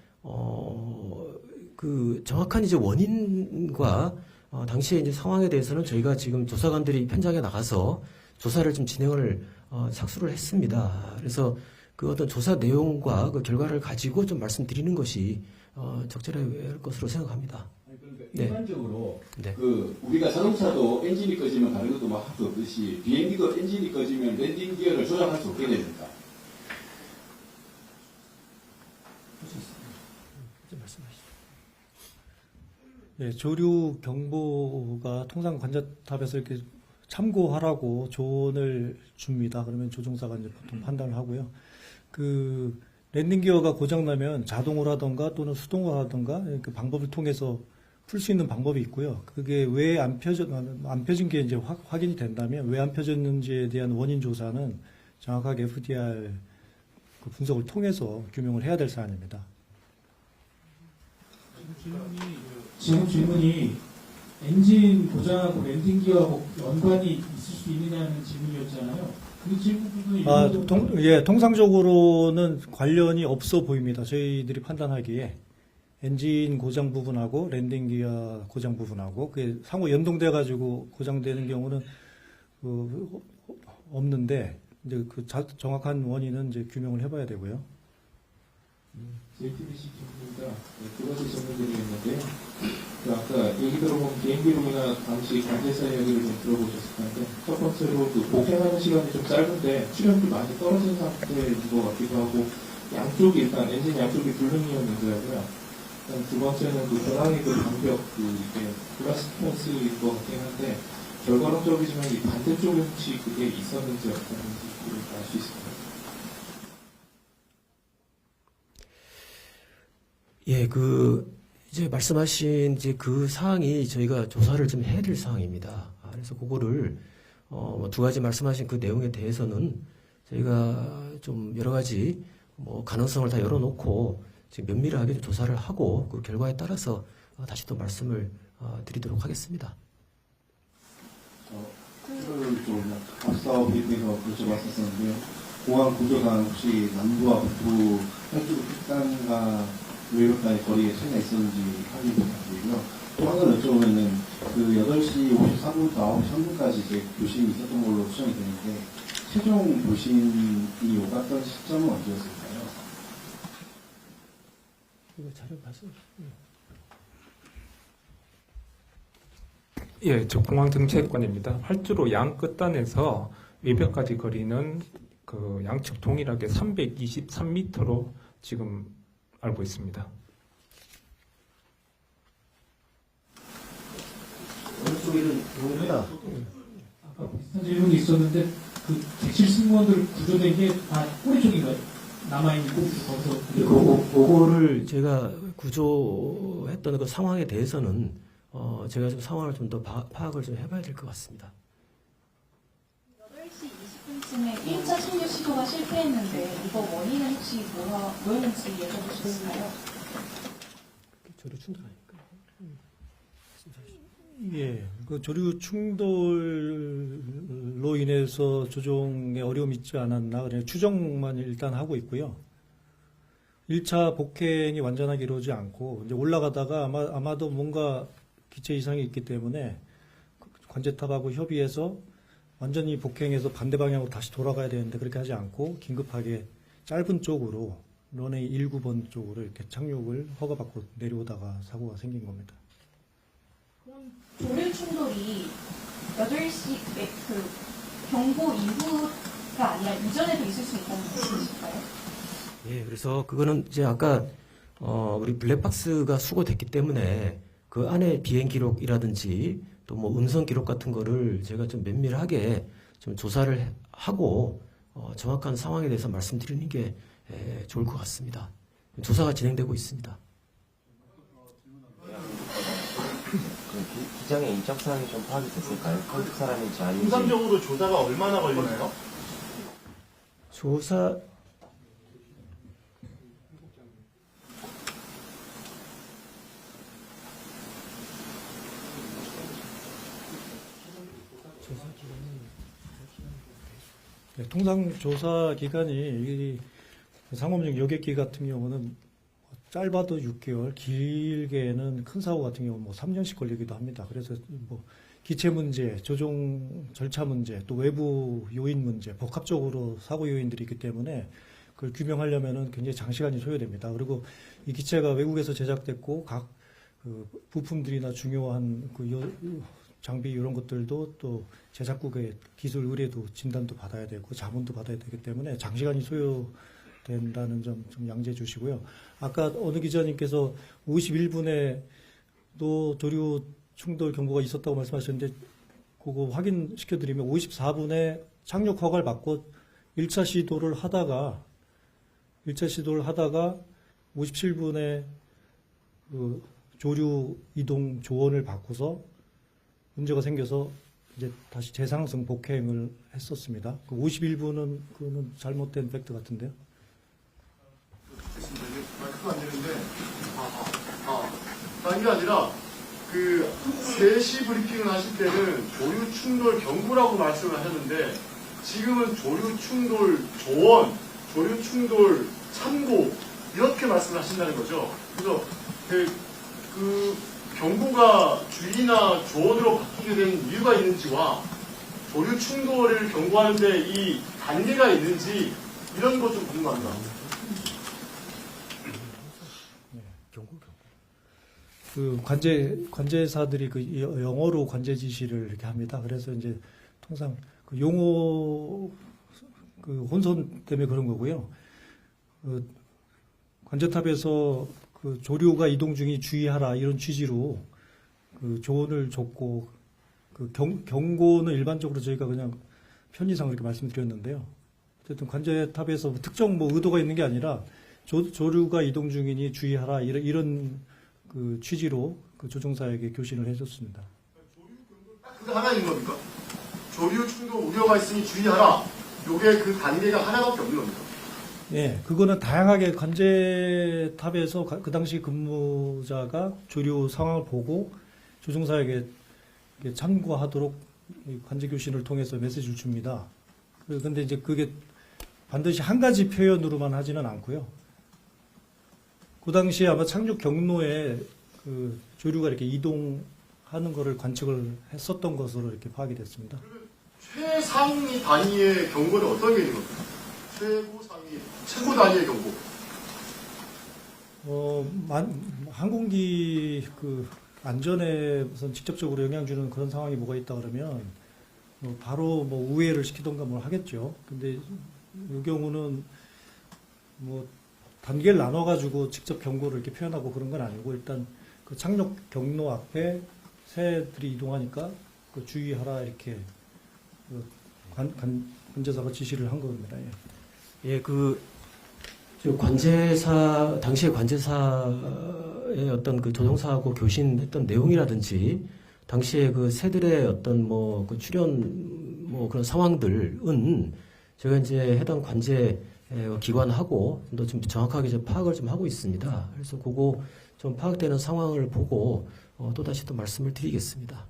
그 정확한 이제 원인과 당시에 이제 상황에 대해서는 저희가 지금 조사관들이 현장에 나가서 조사를 좀 진행을 착수를 했습니다. 그래서 그 어떤 조사 내용과 그 결과를 가지고 좀 말씀드리는 것이 적절할 것으로 생각합니다. 아니, 그러니까 네. 일반적으로 네. 그 우리가 자동차도 엔진이 꺼지면 다른 것도 막 할 수 없듯이 비행기도 엔진이 꺼지면 랜딩 기어를 조작할 수 없게 됩니까? 예, 조류 경보가 통상 관자탑에서 이렇게 참고하라고 조언을 줍니다. 그러면 조종사가 이제 보통 판단을 하고요. 그 랜딩 기어가 고장나면 자동으로 하던가 또는 수동으로 하던가 그 방법을 통해서 풀 수 있는 방법이 있고요. 그게 왜 안 펴진 게 이제 확인이 된다면 왜 안 펴졌는지에 대한 원인 조사는 정확하게 FDR 그 분석을 통해서 규명을 해야 될 사안입니다. 지금 질문이 엔진 고장하고 랜딩 기어하고 연관이 있을 수 있느냐는 질문이었잖아요. 그 질문 부분이 통상적으로는 관련이 없어 보입니다. 저희들이 판단하기에 엔진 고장 부분하고 랜딩 기어 고장 부분하고 그게 상호 연동돼 가지고 고장되는 경우는 없는데 이제 그 정확한 원인은 이제 규명을 해봐야 되고요. JTBC 질문입니다. 두 가지 질문드리겠는데요. 그 아까 얘기 들어보면 비행기록이나 당시 관제사 이야기를 좀 들어보셨을 텐데, 첫 번째로 그 복행하는 시간이 좀 짧은데 출연도 많이 떨어진 상태인 것 같기도 하고, 양쪽이 일단 엔진 양쪽이 불능이었 문제고요. 두 번째는 그 변항의 그 방벽, 이게 플라스틱스인 것 같긴 한데, 결과론적이지만 이 반대쪽에 혹시 그게 있었는지 없었는지 알 수 있을까요? 예, 이제 말씀하신 이제 그 사항이 저희가 조사를 좀 해야 될 사항입니다. 그래서 그거를, 두 가지 말씀하신 그 내용에 대해서는 저희가 좀 여러 가지 가능성을 다 열어놓고 지금 면밀하게 좀 조사를 하고 그 결과에 따라서 다시 또 말씀을 드리도록 하겠습니다. 좀 앞서 브리핑에서 여쭤봤었는데요. 공항 구조상 혹시 남부와 북부 한쪽 끝단과 외벽간의 거리에 차이가 있었는지 확인 부탁드리고요. 또 하나 여쭤보면은 그 8시 53분부터 9시 3분까지 이제 교신이 있었던 걸로 추정이 되는데 최종 교신이 오갔던 시점은 언제였을까요? 이거 자료 봤어요? 예, 저 공항정책관입니다. 활주로 양 끝단에서 외벽까지 거리는 그 양측 동일하게 323m로 지금 알고 있습니다. 어느 쪽에는 동일하다. 아까 비슷한 질문이 있었는데 그 객실 승무원들 구조된 게 다 꼬리 쪽인가요? 남아있는 거기서 그거를 제가 구조했던 그 상황에 대해서는 제가 좀 상황을 좀 더 파악을 좀 해봐야 될 것 같습니다. 8시 20분쯤에 1차 착륙 시도가 실패했는데 이거 원인은 혹시 뭐였는지 여쭤볼 수 있을까요? 조류 충돌하니까. 예, 그 조류 충돌로 인해서 조종에 어려움이 있지 않았나 그냥 추정만 일단 하고 있고요. 1차 복행이 완전하게 이루어지지 않고 이제 올라가다가 아마도 뭔가 기체 이상이 있기 때문에 관제탑하고 협의해서 완전히 복행해서 반대 방향으로 다시 돌아가야 되는데 그렇게 하지 않고 긴급하게 짧은 쪽으로 런웨이 19번 쪽으로 이렇게 착륙을 허가받고 내려오다가 사고가 생긴 겁니다. 그럼 조류 충돌이 8시 그 경보 이후가 아니라 이전에도 있을 수 있다는 말씀이실까요? 예, 그래서 그거는 이제 아까 우리 블랙박스가 수거됐기 때문에 그 안에 비행 기록이라든지 또 뭐 음성 기록 같은 거를 제가 좀 면밀하게 좀 조사를 하고 정확한 상황에 대해서 말씀드리는 게 좋을 것 같습니다. 조사가 진행되고 있습니다. 기장의 인적 사항이 좀 파악이 됐을까요? 한국 사람인지 아닌지. 통상적으로 조사가 얼마나 걸리나요? 조사 네, 통상 조사 기간이 이 상업용 여객기 같은 경우는 짧아도 6개월, 길게는 큰 사고 같은 경우는 뭐 3년씩 걸리기도 합니다. 그래서 뭐 기체 문제, 조종 절차 문제, 또 외부 요인 문제, 복합적으로 사고 요인들이 있기 때문에 그걸 규명하려면은 굉장히 장시간이 소요됩니다. 그리고 이 기체가 외국에서 제작됐고 각 그 부품들이나 중요한 그 장비 이런 것들도 또 제작국의 기술 의뢰도 진단도 받아야 되고 자문도 받아야 되기 때문에 장시간이 소요된다는 점 좀 양지해 주시고요. 아까 어느 기자님께서 51분에 또 조류 충돌 경보가 있었다고 말씀하셨는데 그거 확인시켜 드리면 54분에 착륙 허가를 받고 1차 시도를 하다가 57분에 그 조류 이동 조언을 받고서 문제가 생겨서 이제 다시 재상승 복행을 했었습니다. 그 51분은 그는 잘못된 팩트 같은데요. 마이크가 안 되는데 다른 게 아니라 그 3시 브리핑을 하실 때는 조류 충돌 경보라고 말씀을 하셨는데 지금은 조류 충돌 조언, 조류 충돌 참고 이렇게 말씀을 하신다는 거죠. 그래서 그 경보가 주의나 조언으로 바뀌게 된 이유가 있는지와 조류 충돌을 경고하는데 이 단계가 있는지 이런 것 좀 궁금합니다. 그 관제사들이 그 영어로 관제 지시를 이렇게 합니다. 그래서 이제 통상 그 용어 그 혼선 때문에 그런 거고요. 그 관제탑에서 그 조류가 이동 중이 주의하라 이런 취지로 그 조언을 줬고 그 경고는 일반적으로 저희가 그냥 편의상 그렇게 말씀드렸는데요. 어쨌든 관제탑에서 특정 뭐 의도가 있는 게 아니라 조류가 이동 중이니 주의하라 이런 그 취지로 그 조종사에게 교신을 해줬습니다. 그게 하나인 겁니까? 조류 충돌 우려가 있으니 주의하라. 요게 그 단계가 하나밖에 없는 겁니다. 예, 그거는 다양하게 관제탑에서 그 당시 근무자가 조류 상황을 보고 조종사에게 참고하도록 관제 교신을 통해서 메시지를 줍니다. 그런데 이제 그게 반드시 한 가지 표현으로만 하지는 않고요. 그 당시에 아마 착륙 경로에 그 조류가 이렇게 이동하는 것을 관측을 했었던 것으로 이렇게 파악이 됐습니다. 최상위 단위의 경고는 어떤 게 있는 겁니까? 최고 단위의 경고. 항공기 그 안전에 우선 직접적으로 영향 주는 그런 상황이 뭐가 있다 그러면 바로 뭐 우회를 시키던가 뭘 하겠죠. 근데 이 경우는 뭐 단계를 나눠가지고 직접 경고를 이렇게 표현하고 그런 건 아니고 일단 그 착륙 경로 앞에 새들이 이동하니까 그 주의하라 이렇게 그 관제사가 지시를 한 겁니다. 예, 당시에 관제사의 어떤 그 조종사하고 교신했던 내용이라든지, 당시에 그 새들의 어떤 그 출현 그런 상황들은 제가 이제 해당 관제 기관하고 좀 정확하게 좀 파악을 좀 하고 있습니다. 그래서 그거 좀 파악되는 상황을 보고 또다시 또 말씀을 드리겠습니다.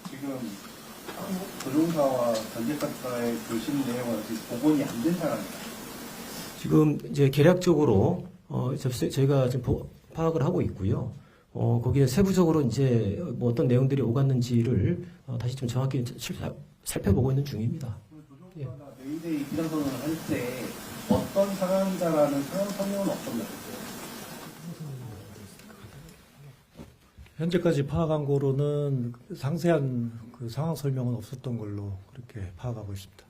지금 조종사와 관제사의 교신 내용은 아직 복원이 안 된 상황입니다. 지금 이제 계략적으로 저희가 지금 파악을 하고 있고요. 거기에 세부적으로 이제 뭐 어떤 내용들이 오갔는지를 다시 좀 정확히 살펴보고 있는 중입니다. 메이데이 비상선언을 할 때 어떤 상황자라는 상황 설명은 없었나요? 현재까지 파악한 거로는 상세한 그 상황 설명은 없었던 걸로 그렇게 파악하고 있습니다.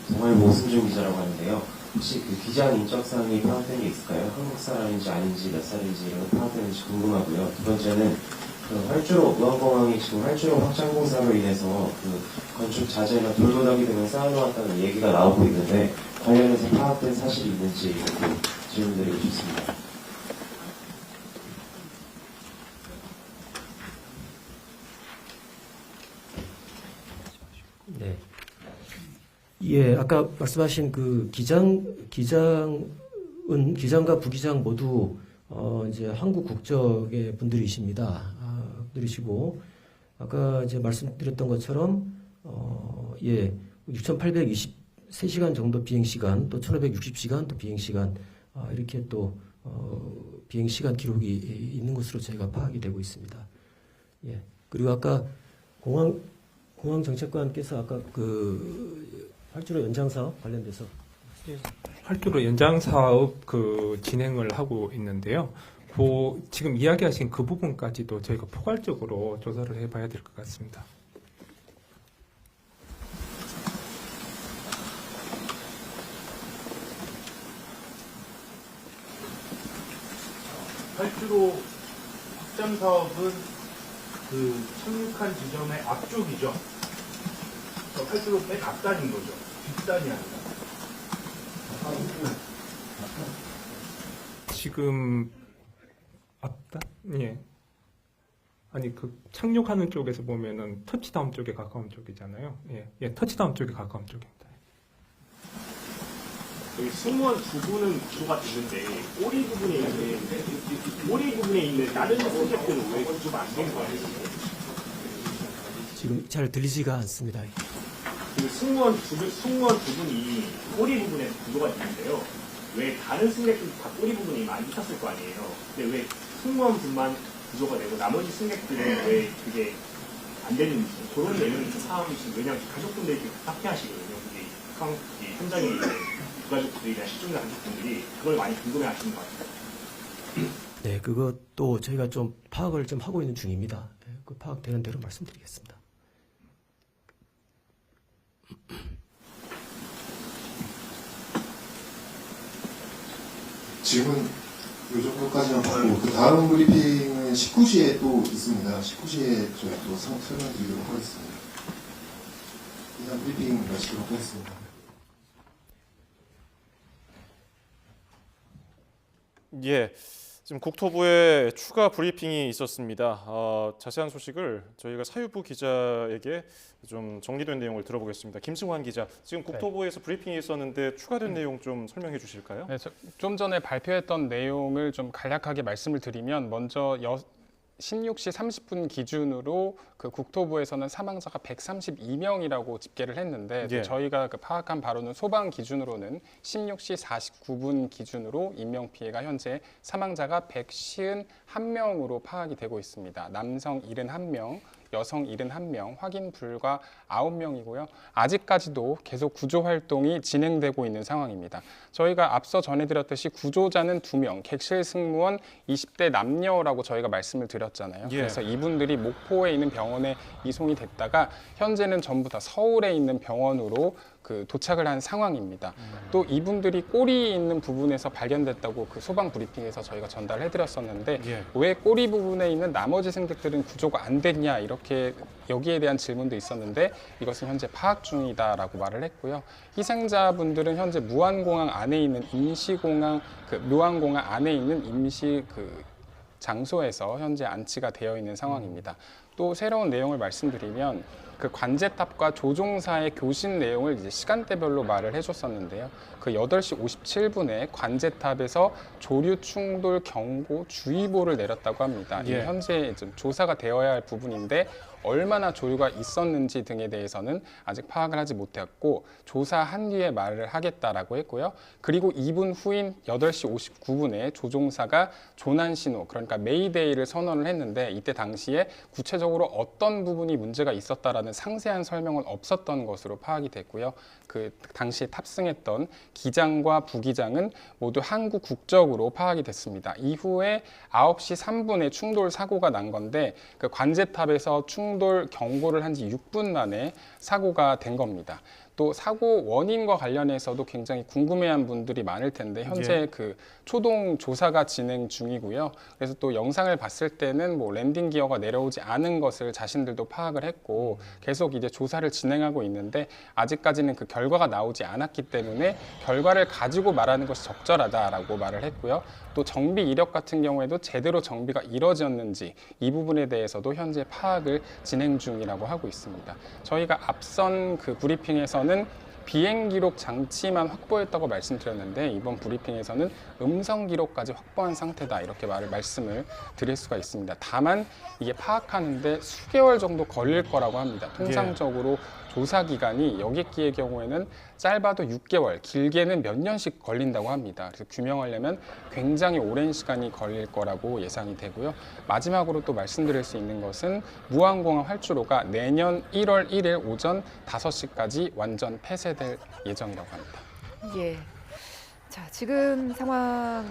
정말 모승준 기자라고 하는데요. 혹시 그 기장 인적사항이 파악된 게 있을까요? 한국 사람인지 아닌지 몇 살인지 이런 거 파악되는지 궁금하고요. 두 번째는 그 활주로 무안공항이 지금 활주로 확장 공사로 인해서 그 건축 자재나 돌고다기 등을 쌓아놓았다는 얘기가 나오고 있는데 관련해서 파악된 사실이 있는지 이렇게 질문드리고 싶습니다. 네. 예, 아까 말씀하신 그 기장과 부기장 모두 이제 한국 국적의 분들이십니다. 분들이시고 아까 이제 말씀드렸던 것처럼 6,823시간 정도 비행 시간, 또 1,560시간 또 비행 시간 이렇게 또 비행 시간 기록이 있는 것으로 저희가 파악이 되고 있습니다. 예. 그리고 아까 공항정책관께서 아까 그 활주로 연장 사업 관련돼서 활주로 연장 사업 그 진행을 하고 있는데요. 지금 이야기하신 그 부분까지도 저희가 포괄적으로 조사를 해봐야 될 것 같습니다. 활주로 확장 사업은 그 착륙한 지점의 앞쪽이죠. 활주로 맨 앞단인 거죠. 뒷단이 아니라. 지금 앞단? 예. 아니 그 착륙하는 쪽에서 보면은 터치다운 쪽에 가까운 쪽이잖아요. 예, 터치다운 쪽에 가까운 쪽입니다. 여기 승무원 두 분은 구조가 되는데 꼬리 부분에 있는 다른 승객들은 왜 구조가 안 된 거예요? 지금 잘 들리지가 않습니다. 그 승무원 두 분이 꼬리 부분에 구조가 되는데요. 왜 다른 승객들도 다 꼬리 부분이 많이 있었을 거 아니에요. 근데 왜 승무원 분만 구조가 되고 나머지 승객들은 왜 그게 안 되는지 그런 내용이 좀 파악이 지금 왜냐하면 가족분들이 답해하시거든요. 이 현장에 있는 가족들이나 실종자 가족분들이 그걸 많이 궁금해하시는 것 같아요. 네, 그것도 저희가 좀 파악을 좀 하고 있는 중입니다. 그 파악되는 대로 말씀드리겠습니다. 질문 이 정도까지만 받고 그 다음 브리핑은 19시에 또 있습니다. 19시에 저희 또 설명드리도록 하겠습니다. 이상 브리핑 마치도록 하겠습니다. 예, 지금 국토부에 추가 브리핑이 있었습니다. 자세한 소식을 저희가 사유부 기자에게 좀 정리된 내용을 들어보겠습니다. 김승환 기자, 지금 국토부에서 브리핑이 있었는데 추가된 내용 좀 설명해 주실까요? 네, 좀 전에 발표했던 내용을 좀 간략하게 말씀을 드리면 먼저 16시 30분 기준으로 그 국토부에서는 사망자가 132명이라고 집계를 했는데 예. 저희가 그 파악한 바로는 소방 기준으로는 16시 49분 기준으로 인명피해가 현재 사망자가 151명으로 파악이 되고 있습니다. 남성 71명, 여성 71명, 확인 불과 9명이고요. 아직까지도 계속 구조 활동이 진행되고 있는 상황입니다. 저희가 앞서 전해드렸듯이 구조자는 2명, 객실 승무원 20대 남녀라고 저희가 말씀을 드렸잖아요. 예. 그래서 이분들이 목포에 있는 병원에 이송이 됐다가 현재는 전부 다 서울에 있는 병원으로 그 도착을 한 상황입니다. 또 이분들이 꼬리 있는 부분에서 발견됐다고 그 소방 브리핑에서 저희가 전달해 드렸었는데 예. 왜 꼬리 부분에 있는 나머지 승객들은 구조가 안 됐냐 이렇게 여기에 대한 질문도 있었는데 이것은 현재 파악 중이다라고 말을 했고요. 희생자분들은 현재 무안공항 안에 있는 임시공항 무안공항 안에 있는 임시 장소에서 현재 안치가 되어 있는 상황입니다. 또 새로운 내용을 말씀드리면 그 관제탑과 조종사의 교신 내용을 이제 시간대별로 말을 해줬었는데요. 그 8시 57분에 관제탑에서 조류 충돌 경고 주의보를 내렸다고 합니다. 이게 예. 현재 좀 조사가 되어야 할 부분인데 얼마나 조류가 있었는지 등에 대해서는 아직 파악을 하지 못했고 조사한 뒤에 말을 하겠다라고 했고요. 그리고 2분 후인 8시 59분에 조종사가 조난 신호, 그러니까 메이데이를 선언을 했는데 이때 당시에 구체적으로 어떤 부분이 문제가 있었다라는 상세한 설명은 없었던 것으로 파악이 됐고요. 그 당시에 탑승했던 기장과 부기장은 모두 한국 국적으로 파악이 됐습니다. 이후에 9시 3분에 충돌 사고가 난 건데 그 관제탑에서 충돌 경고를 한 지 6분 만에 사고가 된 겁니다. 또 사고 원인과 관련해서도 굉장히 궁금해한 분들이 많을 텐데 현재 예. 그 초동 조사가 진행 중이고요. 그래서 또 영상을 봤을 때는 뭐 랜딩 기어가 내려오지 않은 것을 자신들도 파악을 했고 계속 이제 조사를 진행하고 있는데 아직까지는 그 결과가 나오지 않았기 때문에 결과를 가지고 말하는 것이 적절하다라고 말을 했고요. 또 정비 이력 같은 경우에도 제대로 정비가 이뤄졌는지 이 부분에 대해서도 현재 파악을 진행 중이라고 하고 있습니다. 저희가 앞선 그 브리핑에서는 비행 기록 장치만 확보했다고 말씀드렸는데 이번 브리핑에서는 음성 기록까지 확보한 상태다 이렇게 말씀을 드릴 수가 있습니다. 다만 이게 파악하는데 수개월 정도 걸릴 거라고 합니다. 통상적으로 조사 기간이 여객기의 경우에는 짧아도 6개월, 길게는 몇 년씩 걸린다고 합니다. 그래서 규명하려면 굉장히 오랜 시간이 걸릴 거라고 예상이 되고요. 마지막으로 또 말씀드릴 수 있는 것은 무한공항 활주로가 내년 1월 1일 오전 5시까지 완전 폐쇄될 예정이라고 합니다. 예. 자, 지금 상황,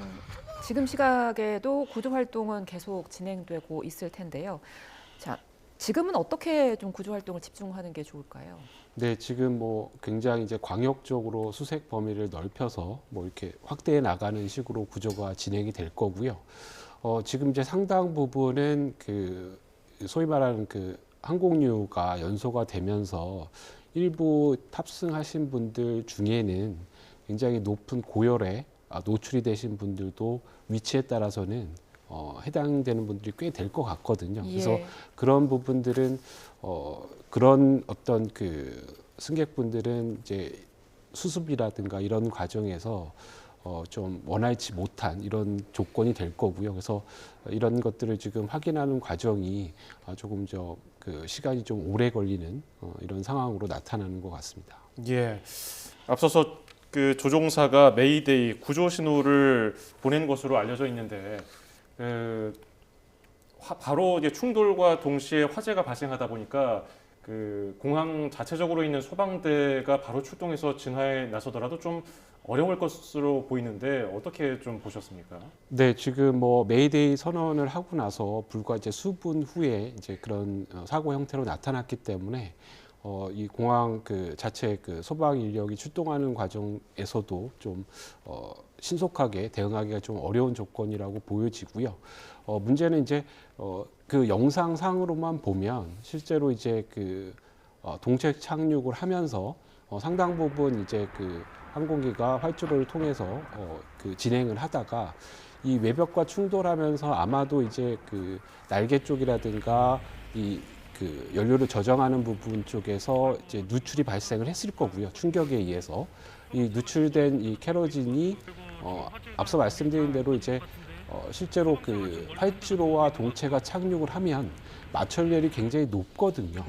지금 시각에도 구조 활동은 계속 진행되고 있을 텐데요. 자, 지금은 어떻게 좀 구조 활동을 집중하는 게 좋을까요? 네, 지금 뭐 굉장히 이제 광역적으로 수색 범위를 넓혀서 뭐 이렇게 확대해 나가는 식으로 구조가 진행이 될 거고요. 지금 이제 상당 부분은 그 소위 말하는 그 항공유가 연소가 되면서 일부 탑승하신 분들 중에는 굉장히 높은 고열에 노출이 되신 분들도 위치에 따라서는 해당되는 분들이 꽤 될 것 같거든요. 그래서 그런 부분들은 그런 어떤 그 승객분들은 이제 수습이라든가 이런 과정에서 좀 원활치 못한 이런 조건이 될 거고요. 그래서 이런 것들을 지금 확인하는 과정이 조금 그 시간이 좀 오래 걸리는 이런 상황으로 나타나는 것 같습니다. 예. 앞서서 그 조종사가 메이데이 구조 신호를 보낸 것으로 알려져 있는데 바로 이제 충돌과 동시에 화재가 발생하다 보니까 그 공항 자체적으로 있는 소방대가 바로 출동해서 진화에 나서더라도 좀 어려울 것으로 보이는데 어떻게 좀 보셨습니까? 네, 지금 뭐 메이데이 선언을 하고 나서 불과 이제 수분 후에 이제 그런 사고 형태로 나타났기 때문에 이 공항 그 자체 그 소방 인력이 출동하는 과정에서도 좀 신속하게 대응하기가 좀 어려운 조건이라고 보여지고요. 문제는 이제 그 영상상으로만 보면 실제로 이제 그 동체 착륙을 하면서 상당 부분 이제 그 항공기가 활주로를 통해서 그 진행을 하다가 이 외벽과 충돌하면서 아마도 이제 그 날개 쪽이라든가 이 그 연료를 저장하는 부분 쪽에서 이제 누출이 발생을 했을 거고요. 충격에 의해서 이 누출된 이 케로진이 앞서 말씀드린 대로 이제 실제로 그 활주로와 동체가 착륙을 하면 마찰열이 굉장히 높거든요.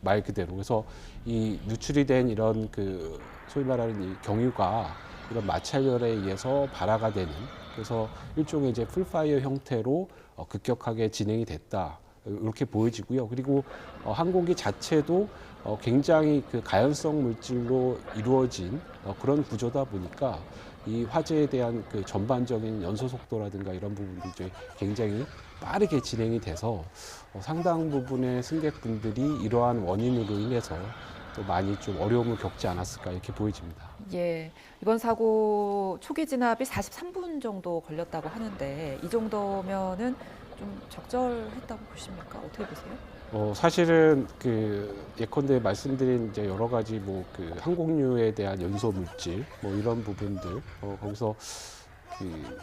말 그대로. 그래서 이 누출이 된 이런 그 소위 말하는 이 경유가 이런 마찰열에 의해서 발화가 되는, 그래서 일종의 이제 풀파이어 형태로 급격하게 진행이 됐다. 이렇게 보여지고요. 그리고 항공기 자체도 굉장히 그 가연성 물질로 이루어진 그런 구조다 보니까 이 화재에 대한 그 전반적인 연소 속도라든가 이런 부분도 이제 굉장히 빠르게 진행이 돼서 상당 부분의 승객분들이 이러한 원인으로 인해서 또 많이 좀 어려움을 겪지 않았을까 이렇게 보여집니다. 예, 이번 사고 초기 진압이 43분 정도 걸렸다고 하는데 이 정도면은 좀 적절했다고 보십니까? 어떻게 보세요? 사실은 그 예컨대 말씀드린 이제 여러 가지 뭐 그 항공유에 대한 연소 물질 뭐 이런 부분들 거기서 그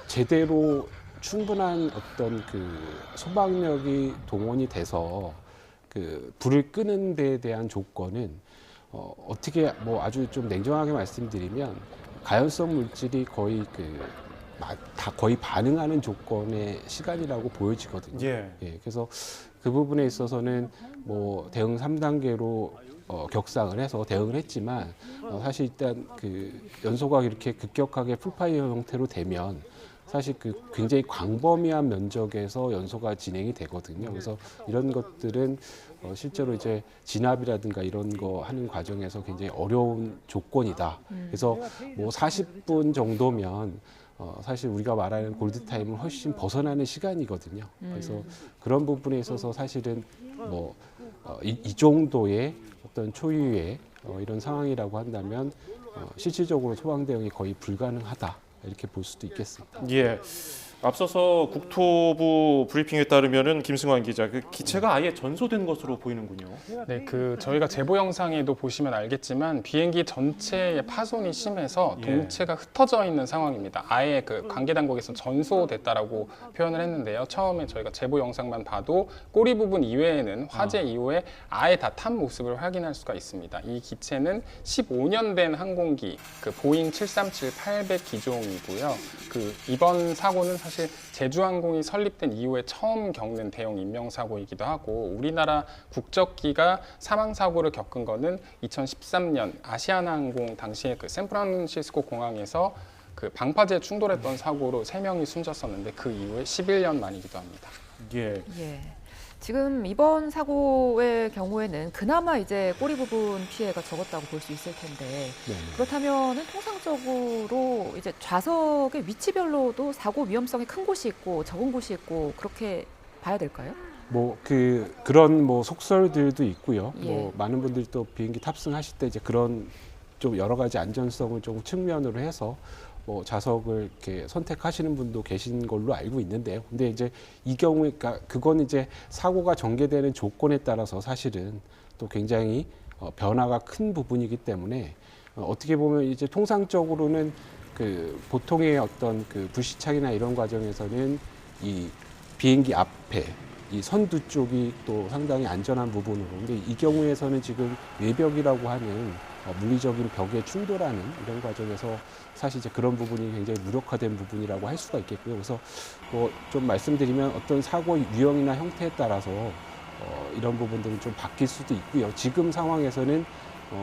제대로 충분한 어떤 그 소방력이 동원이 돼서 그 불을 끄는 데에 대한 조건은 어떻게 뭐 아주 좀 냉정하게 말씀드리면 가연성 물질이 거의 다 거의 반응하는 조건의 시간이라고 보여지거든요. 예. 그래서 그 부분에 있어서는 뭐 대응 3단계로 격상을 해서 대응을 했지만 사실 일단 그 연소가 이렇게 급격하게 풀파이어 형태로 되면 사실 그 굉장히 광범위한 면적에서 연소가 진행이 되거든요. 그래서 이런 것들은 실제로 이제 진압이라든가 이런 거 하는 과정에서 굉장히 어려운 조건이다. 그래서 뭐 40분 정도면 사실 우리가 말하는 골드타임을 훨씬 벗어나는 시간이거든요. 그래서 그런 부분에 있어서 사실은 뭐 이 정도의 어떤 초유의 이런 상황이라고 한다면 실질적으로 소방 대응이 거의 불가능하다. 이렇게 볼 수도 있겠습니다. 예. 앞서서 국토부 브리핑에 따르면은 김승환 기자, 그 기체가 아예 전소된 것으로 보이는군요. 네, 저희가 제보 영상에도 보시면 알겠지만 비행기 전체의 파손이 심해서 동체가 흩어져 있는 상황입니다. 아예 그 관계 당국에서 전소됐다라고 표현을 했는데요. 처음에 저희가 제보 영상만 봐도 꼬리 부분 이외에는 화재 이후에 아예 다 탄 모습을 확인할 수가 있습니다. 이 기체는 15년 된 항공기, 그 보잉 737-800 기종이고요. 이번 사고는 사실 제주항공이 설립된 이후에 처음 겪는 대형 인명사고이기도 하고 우리나라 국적기가 사망사고를 겪은 거는 2013년 아시아나항공 당시에 그 샌프란시스코 공항에서 그 방파제 충돌했던 사고로 3명이 숨졌었는데 그 이후에 11년 만이기도 합니다. 예. 지금 이번 사고의 경우에는 그나마 이제 꼬리 부분 피해가 적었다고 볼 수 있을 텐데 그렇다면은 통상적으로 이제 좌석의 위치별로도 사고 위험성이 큰 곳이 있고 적은 곳이 있고 그렇게 봐야 될까요? 뭐 그런 뭐 속설들도 있고요. 뭐 많은 분들이 또 비행기 탑승하실 때 이제 그런 좀 여러 가지 안전성을 좀 측면으로 해서 뭐 좌석을 이렇게 선택하시는 분도 계신 걸로 알고 있는데요. 근데 이제 이 경우에 그건 이제 사고가 전개되는 조건에 따라서 사실은 또 굉장히 변화가 큰 부분이기 때문에 어떻게 보면 이제 통상적으로는 그 보통의 어떤 그 불시착이나 이런 과정에서는 이 비행기 앞에 이 선두 쪽이 또 상당히 안전한 부분으로 근데 이 경우에서는 지금 외벽이라고 하는 물리적인 벽에 충돌하는 이런 과정에서 사실 이제 그런 부분이 굉장히 무력화된 부분이라고 할 수가 있겠고요. 그래서 뭐 좀 말씀드리면 어떤 사고 유형이나 형태에 따라서 이런 부분들은 좀 바뀔 수도 있고요. 지금 상황에서는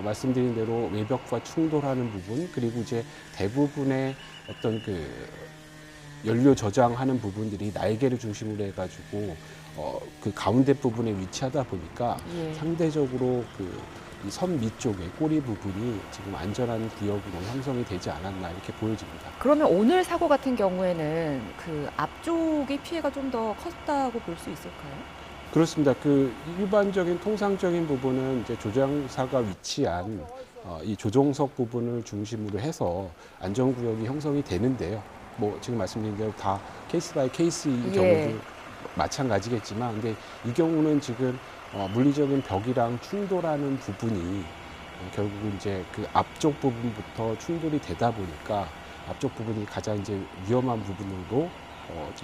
말씀드린 대로 외벽과 충돌하는 부분 그리고 이제 대부분의 어떤 그 연료 저장하는 부분들이 날개를 중심으로 해가지고 그 가운데 부분에 위치하다 보니까 상대적으로 이 선 밑쪽에 꼬리 부분이 지금 안전한 구역으로 형성이 되지 않았나 이렇게 보여집니다. 그러면 오늘 사고 같은 경우에는 그 앞쪽의 피해가 좀 더 컸다고 볼 수 있을까요? 그렇습니다. 그 일반적인 통상적인 부분은 이제 조종사가 위치한 이 조종석 부분을 중심으로 해서 안전구역이 형성이 되는데요. 뭐 지금 말씀드린 대로 다 케이스 바이 케이스인 경우도 마찬가지겠지만, 근데 이 경우는 지금 물리적인 벽이랑 충돌하는 부분이 결국은 이제 그 앞쪽 부분부터 충돌이 되다 보니까 앞쪽 부분이 가장 이제 위험한 부분으로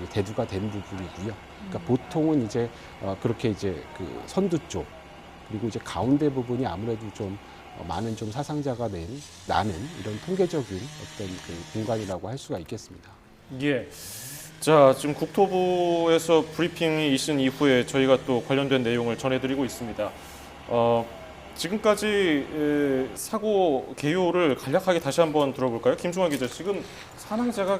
대두가 된 부분이고요. 그러니까 보통은 이제 그렇게 이제 그 선두 쪽 그리고 이제 가운데 부분이 아무래도 좀 많은 좀 사상자가 나는 이런 통계적인 어떤 그 공간이라고 할 수가 있겠습니다. 예. 자, 지금 국토부에서 브리핑이 있은 이후에 저희가 또 관련된 내용을 전해드리고 있습니다. 지금까지 사고 개요를 간략하게 다시 한번 들어볼까요? 김중환 기자, 지금 사망자가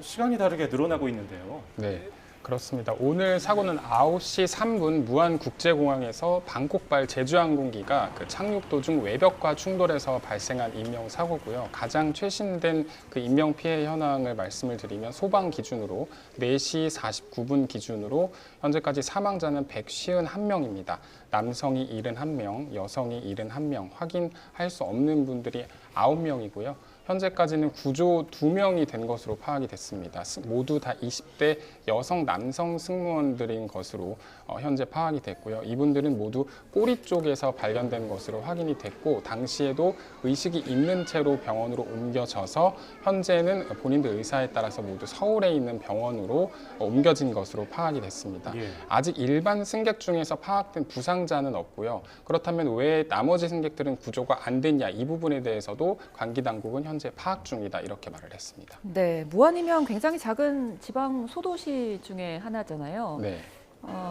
시간이 다르게 늘어나고 있는데요. 네, 그렇습니다. 오늘 사고는 9시 3분 무안국제공항에서 방콕발 제주항공기가 그 착륙 도중 외벽과 충돌해서 발생한 인명사고고요. 가장 최신된 그 인명피해 현황을 말씀을 드리면 소방 기준으로 4시 49분 기준으로 현재까지 사망자는 151명입니다. 남성이 71명, 여성이 71명, 확인할 수 없는 분들이 9명이고요. 현재까지는 구조 2명이 된 것으로 파악이 됐습니다. 모두 다 20대 여성, 남성 승무원들인 것으로 현재 파악이 됐고요. 이분들은 모두 꼬리 쪽에서 발견된 것으로 확인이 됐고 당시에도 의식이 있는 채로 병원으로 옮겨져서 현재는 본인들 의사에 따라서 모두 서울에 있는 병원으로 옮겨진 것으로 파악이 됐습니다. 예. 아직 일반 승객 중에서 파악된 부상자는 없고요. 그렇다면 왜 나머지 승객들은 구조가 안 됐냐 이 부분에 대해서도 관기 당국은 현재 파악 중이다 이렇게 말을 했습니다. 네, 무안이면 굉장히 작은 지방 소도시 중에 하나잖아요. 네.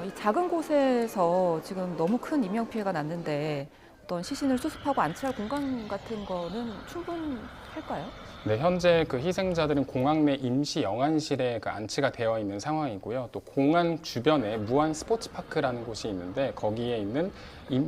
이 작은 곳에서 지금 너무 큰 인명 피해가 났는데 어떤 시신을 수습하고 안치할 공간 같은 거는 충분할까요? 네, 현재 그 희생자들은 공항 내 임시 영안실에 그 안치가 되어 있는 상황이고요. 또 공항 주변에 무안 스포츠파크라는 곳이 있는데 거기에 있는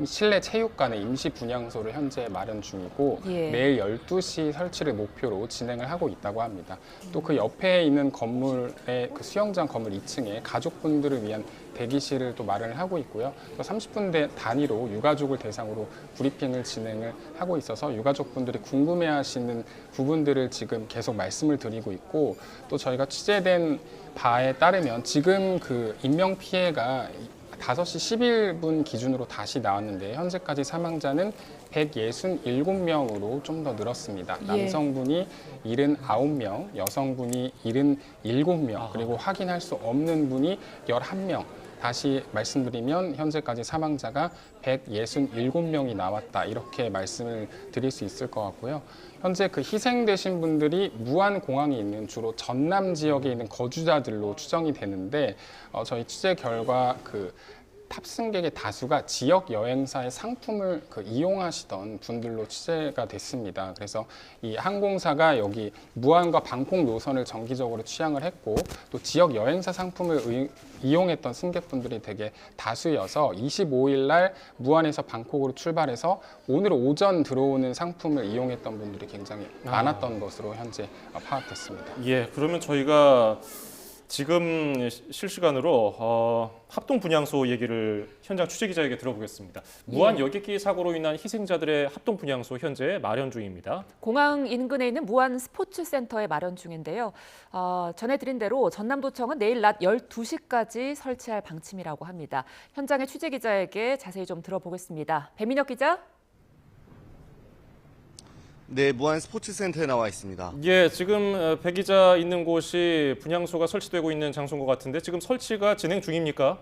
실내 체육관의 임시 분향소를 현재 마련 중이고 예. 내일 12시 설치를 목표로 진행을 하고 있다고 합니다. 또 그 옆에 있는 건물의 그 수영장 건물 2층에 가족분들을 위한 대기실을 또 마련을 하고 있고요. 또 30분 단위로 유가족을 대상으로 브리핑을 진행을 하고 있어서 유가족분들이 궁금해하시는 부분들을 지금 계속 말씀을 드리고 있고 또 저희가 취재된 바에 따르면 지금 그 인명 피해가 5시 11분 기준으로 다시 나왔는데 현재까지 사망자는 167명으로 좀 더 늘었습니다. 예. 남성분이 79명, 여성분이 77명, 그리고 확인할 수 없는 분이 11명. 다시 말씀드리면 현재까지 사망자가 167명이 나왔다 이렇게 말씀을 드릴 수 있을 것 같고요. 현재 그 희생되신 분들이 무안공항에 있는 주로 전남 지역에 있는 거주자들로 추정이 되는데 저희 취재 결과 그 탑승객의 다수가 지역 여행사의 상품을 이용하시던 분들로 취재가 됐습니다. 그래서 이 항공사가 여기 무안과 방콕 노선을 정기적으로 취항을 했고 또 지역 여행사 상품을 이용했던 승객분들이 되게 다수여서 25일 날 무안에서 방콕으로 출발해서 오늘 오전 들어오는 상품을 이용했던 분들이 굉장히 많았던 것으로 현재 파악됐습니다. 예, 그러면 저희가 지금 실시간으로 합동 분향소 얘기를 현장 취재 기자에게 들어보겠습니다. 무안 여객기 사고로 인한 희생자들의 합동 분향소 현재 마련 중입니다. 공항 인근에 있는 무안 스포츠센터에 마련 중인데요. 전해드린 대로 전남도청은 내일 낮 12시까지 설치할 방침이라고 합니다. 현장의 취재 기자에게 자세히 좀 들어보겠습니다. 배민혁 기자. 네, 무안 스포츠센터에 나와 있습니다. 예, 지금 배 기자 있는 곳이 분향소가 설치되고 있는 장소인 것 같은데 지금 설치가 진행 중입니까?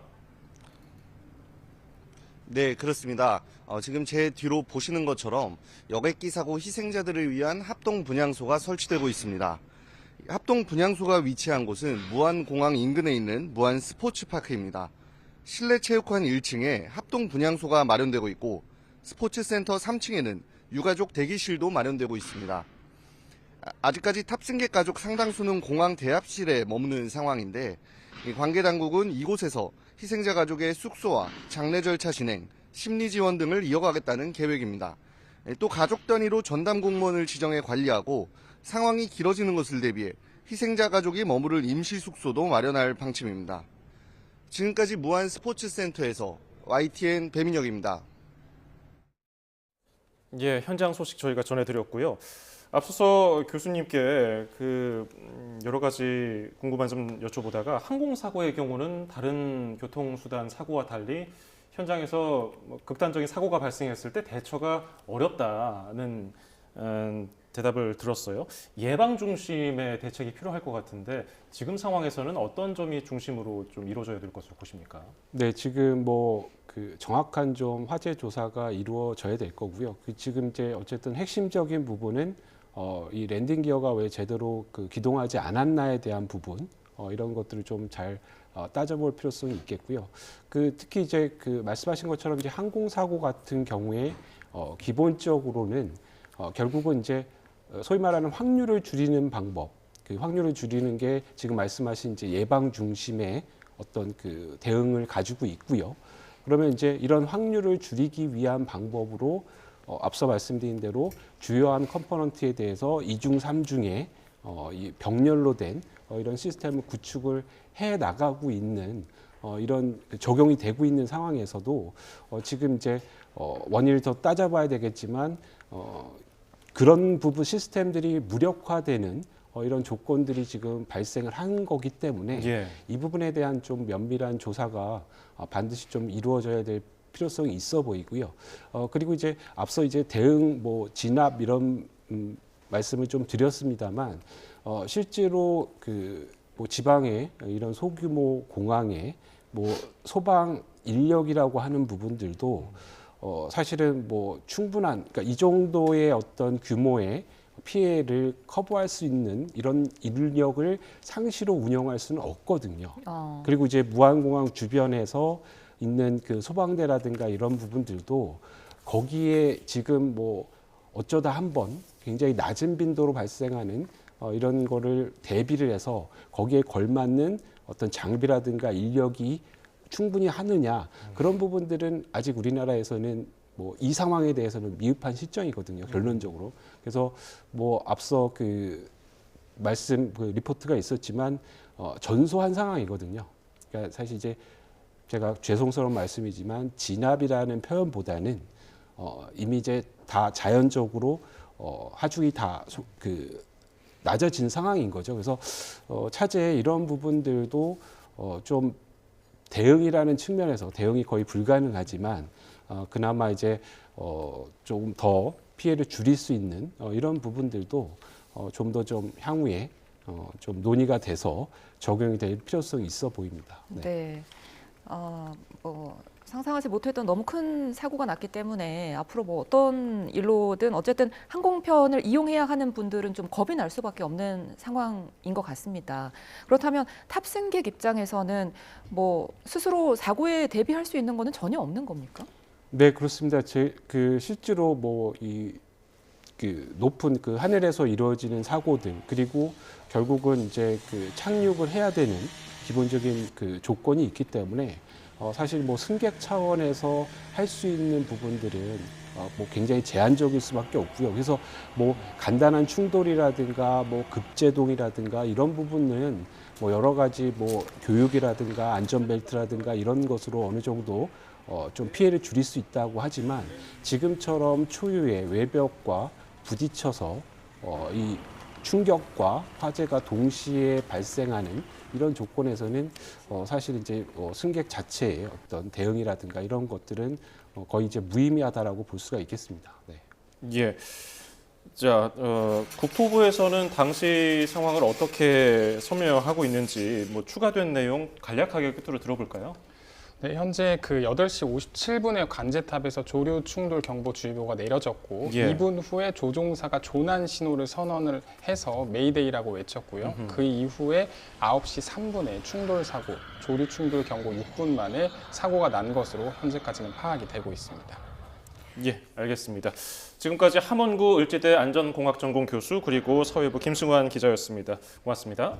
네, 그렇습니다. 지금 제 뒤로 보시는 것처럼 여객기 사고 희생자들을 위한 합동 분향소가 설치되고 있습니다. 합동 분향소가 위치한 곳은 무안공항 인근에 있는 무안 스포츠파크입니다. 실내 체육관 1층에 합동 분향소가 마련되고 있고 스포츠센터 3층에는 유가족 대기실도 마련되고 있습니다. 아직까지 탑승객 가족 상당수는 공항 대합실에 머무는 상황인데 관계 당국은 이곳에서 희생자 가족의 숙소와 장례 절차 진행, 심리 지원 등을 이어가겠다는 계획입니다. 또 가족 단위로 전담 공무원을 지정해 관리하고 상황이 길어지는 것을 대비해 희생자 가족이 머무를 임시 숙소도 마련할 방침입니다. 지금까지 무안 스포츠센터에서 YTN 배민혁입니다. 예, 현장 소식 저희가 전해드렸고요. 앞서서 교수님께 여러 가지 궁금한 점 여쭤보다가 항공사고의 경우는 다른 교통수단 사고와 달리 현장에서 극단적인 사고가 발생했을 때 대처가 어렵다는 대답을 들었어요. 예방 중심의 대책이 필요할 것 같은데 지금 상황에서는 어떤 점이 중심으로 좀 이루어져야 될 것으로 보십니까? 네, 지금 정확한 좀 화재 조사가 이루어져야 될 거고요. 지금 이제 어쨌든 핵심적인 부분은 이 랜딩 기어가 왜 제대로 기동하지 않았나에 대한 부분 이런 것들을 좀 잘 따져볼 필요성이 있겠고요. 특히 이제 말씀하신 것처럼 이제 항공 사고 같은 경우에 기본적으로는 결국은 이제 소위 말하는 확률을 줄이는 방법, 확률을 줄이는 게 지금 말씀하신 이제 예방 중심의 어떤 대응을 가지고 있고요. 그러면 이제 이런 확률을 줄이기 위한 방법으로 앞서 말씀드린 대로 주요한 컴포넌트에 대해서 2중, 3중에 병렬로 된 이런 시스템을 구축을 해 나가고 있는 이런 적용이 되고 있는 상황에서도 지금 이제 원인을 더 따져봐야 되겠지만 그런 부분 시스템들이 무력화되는 이런 조건들이 지금 발생을 한 거기 때문에 예. 이 부분에 대한 좀 면밀한 조사가 반드시 좀 이루어져야 될 필요성이 있어 보이고요. 그리고 이제 앞서 이제 대응 뭐 진압 이런 말씀을 좀 드렸습니다만 실제로 그 뭐 지방의 이런 소규모 공항에 뭐 소방 인력이라고 하는 부분들도 사실은 뭐 충분한 그러니까 이 정도의 어떤 규모의 피해를 커버할 수 있는 이런 인력을 상시로 운영할 수는 없거든요. 그리고 이제 무안공항 주변에서 있는 그 소방대라든가 이런 부분들도 거기에 지금 뭐 어쩌다 한번 굉장히 낮은 빈도로 발생하는 이런 거를 대비를 해서 거기에 걸맞는 어떤 장비라든가 인력이 충분히 하느냐 그런 부분들은 아직 우리나라에서는 뭐 이 상황에 대해서는 미흡한 시점이거든요. 결론적으로. 그래서 뭐 앞서 그 말씀 그 리포트가 있었지만 전소한 상황이거든요. 그러니까 사실 이제 제가 죄송스러운 말씀이지만 진압이라는 표현보다는 이미 이제 다 자연적으로 하중이 다 그 낮아진 상황인 거죠. 그래서 차제에 이런 부분들도 좀 대응이라는 측면에서 대응이 거의 불가능하지만 그나마 이제 조금 더 피해를 줄일 수 있는 이런 부분들도 좀 더 좀 향후에 좀 논의가 돼서 적용이 될 필요성이 있어 보입니다. 네. 뭐 상상하지 못했던 너무 큰 사고가 났기 때문에 앞으로 뭐 어떤 일로든 어쨌든 항공편을 이용해야 하는 분들은 좀 겁이 날 수밖에 없는 상황인 것 같습니다. 그렇다면 탑승객 입장에서는 뭐 스스로 사고에 대비할 수 있는 거는 전혀 없는 겁니까? 네, 그렇습니다. 그 실제로 뭐 그 높은 그 하늘에서 이루어지는 사고들 그리고 결국은 이제 그 착륙을 해야 되는 기본적인 그 조건이 있기 때문에 사실 뭐 승객 차원에서 할 수 있는 부분들은 뭐 굉장히 제한적일 수밖에 없고요. 그래서 뭐 간단한 충돌이라든가 뭐 급제동이라든가 이런 부분은 뭐 여러 가지 뭐 교육이라든가 안전벨트라든가 이런 것으로 어느 정도 좀 피해를 줄일 수 있다고 하지만 지금처럼 초유의 외벽과 부딪혀서 이 충격과 화재가 동시에 발생하는 이런 조건에서는 사실 이제 승객 자체의 어떤 대응이라든가 이런 것들은 거의 이제 무의미하다라고 볼 수가 있겠습니다. 네. 예. 자, 국토부에서는 당시 상황을 어떻게 설명하고 있는지 뭐 추가된 내용 간략하게 끝으로 들어볼까요? 네, 현재 그 8시 57분에 관제탑에서 조류 충돌 경보 주의보가 내려졌고 예. 2분 후에 조종사가 조난 신호를 선언을 해서 메이데이라고 외쳤고요. 그 이후에 9시 3분에 충돌 사고, 조류 충돌 경보 6분 만에 사고가 난 것으로 현재까지는 파악이 되고 있습니다. 예, 알겠습니다. 지금까지 함원구 을지대 안전공학전공 교수 그리고 사회부 김승환 기자였습니다. 고맙습니다.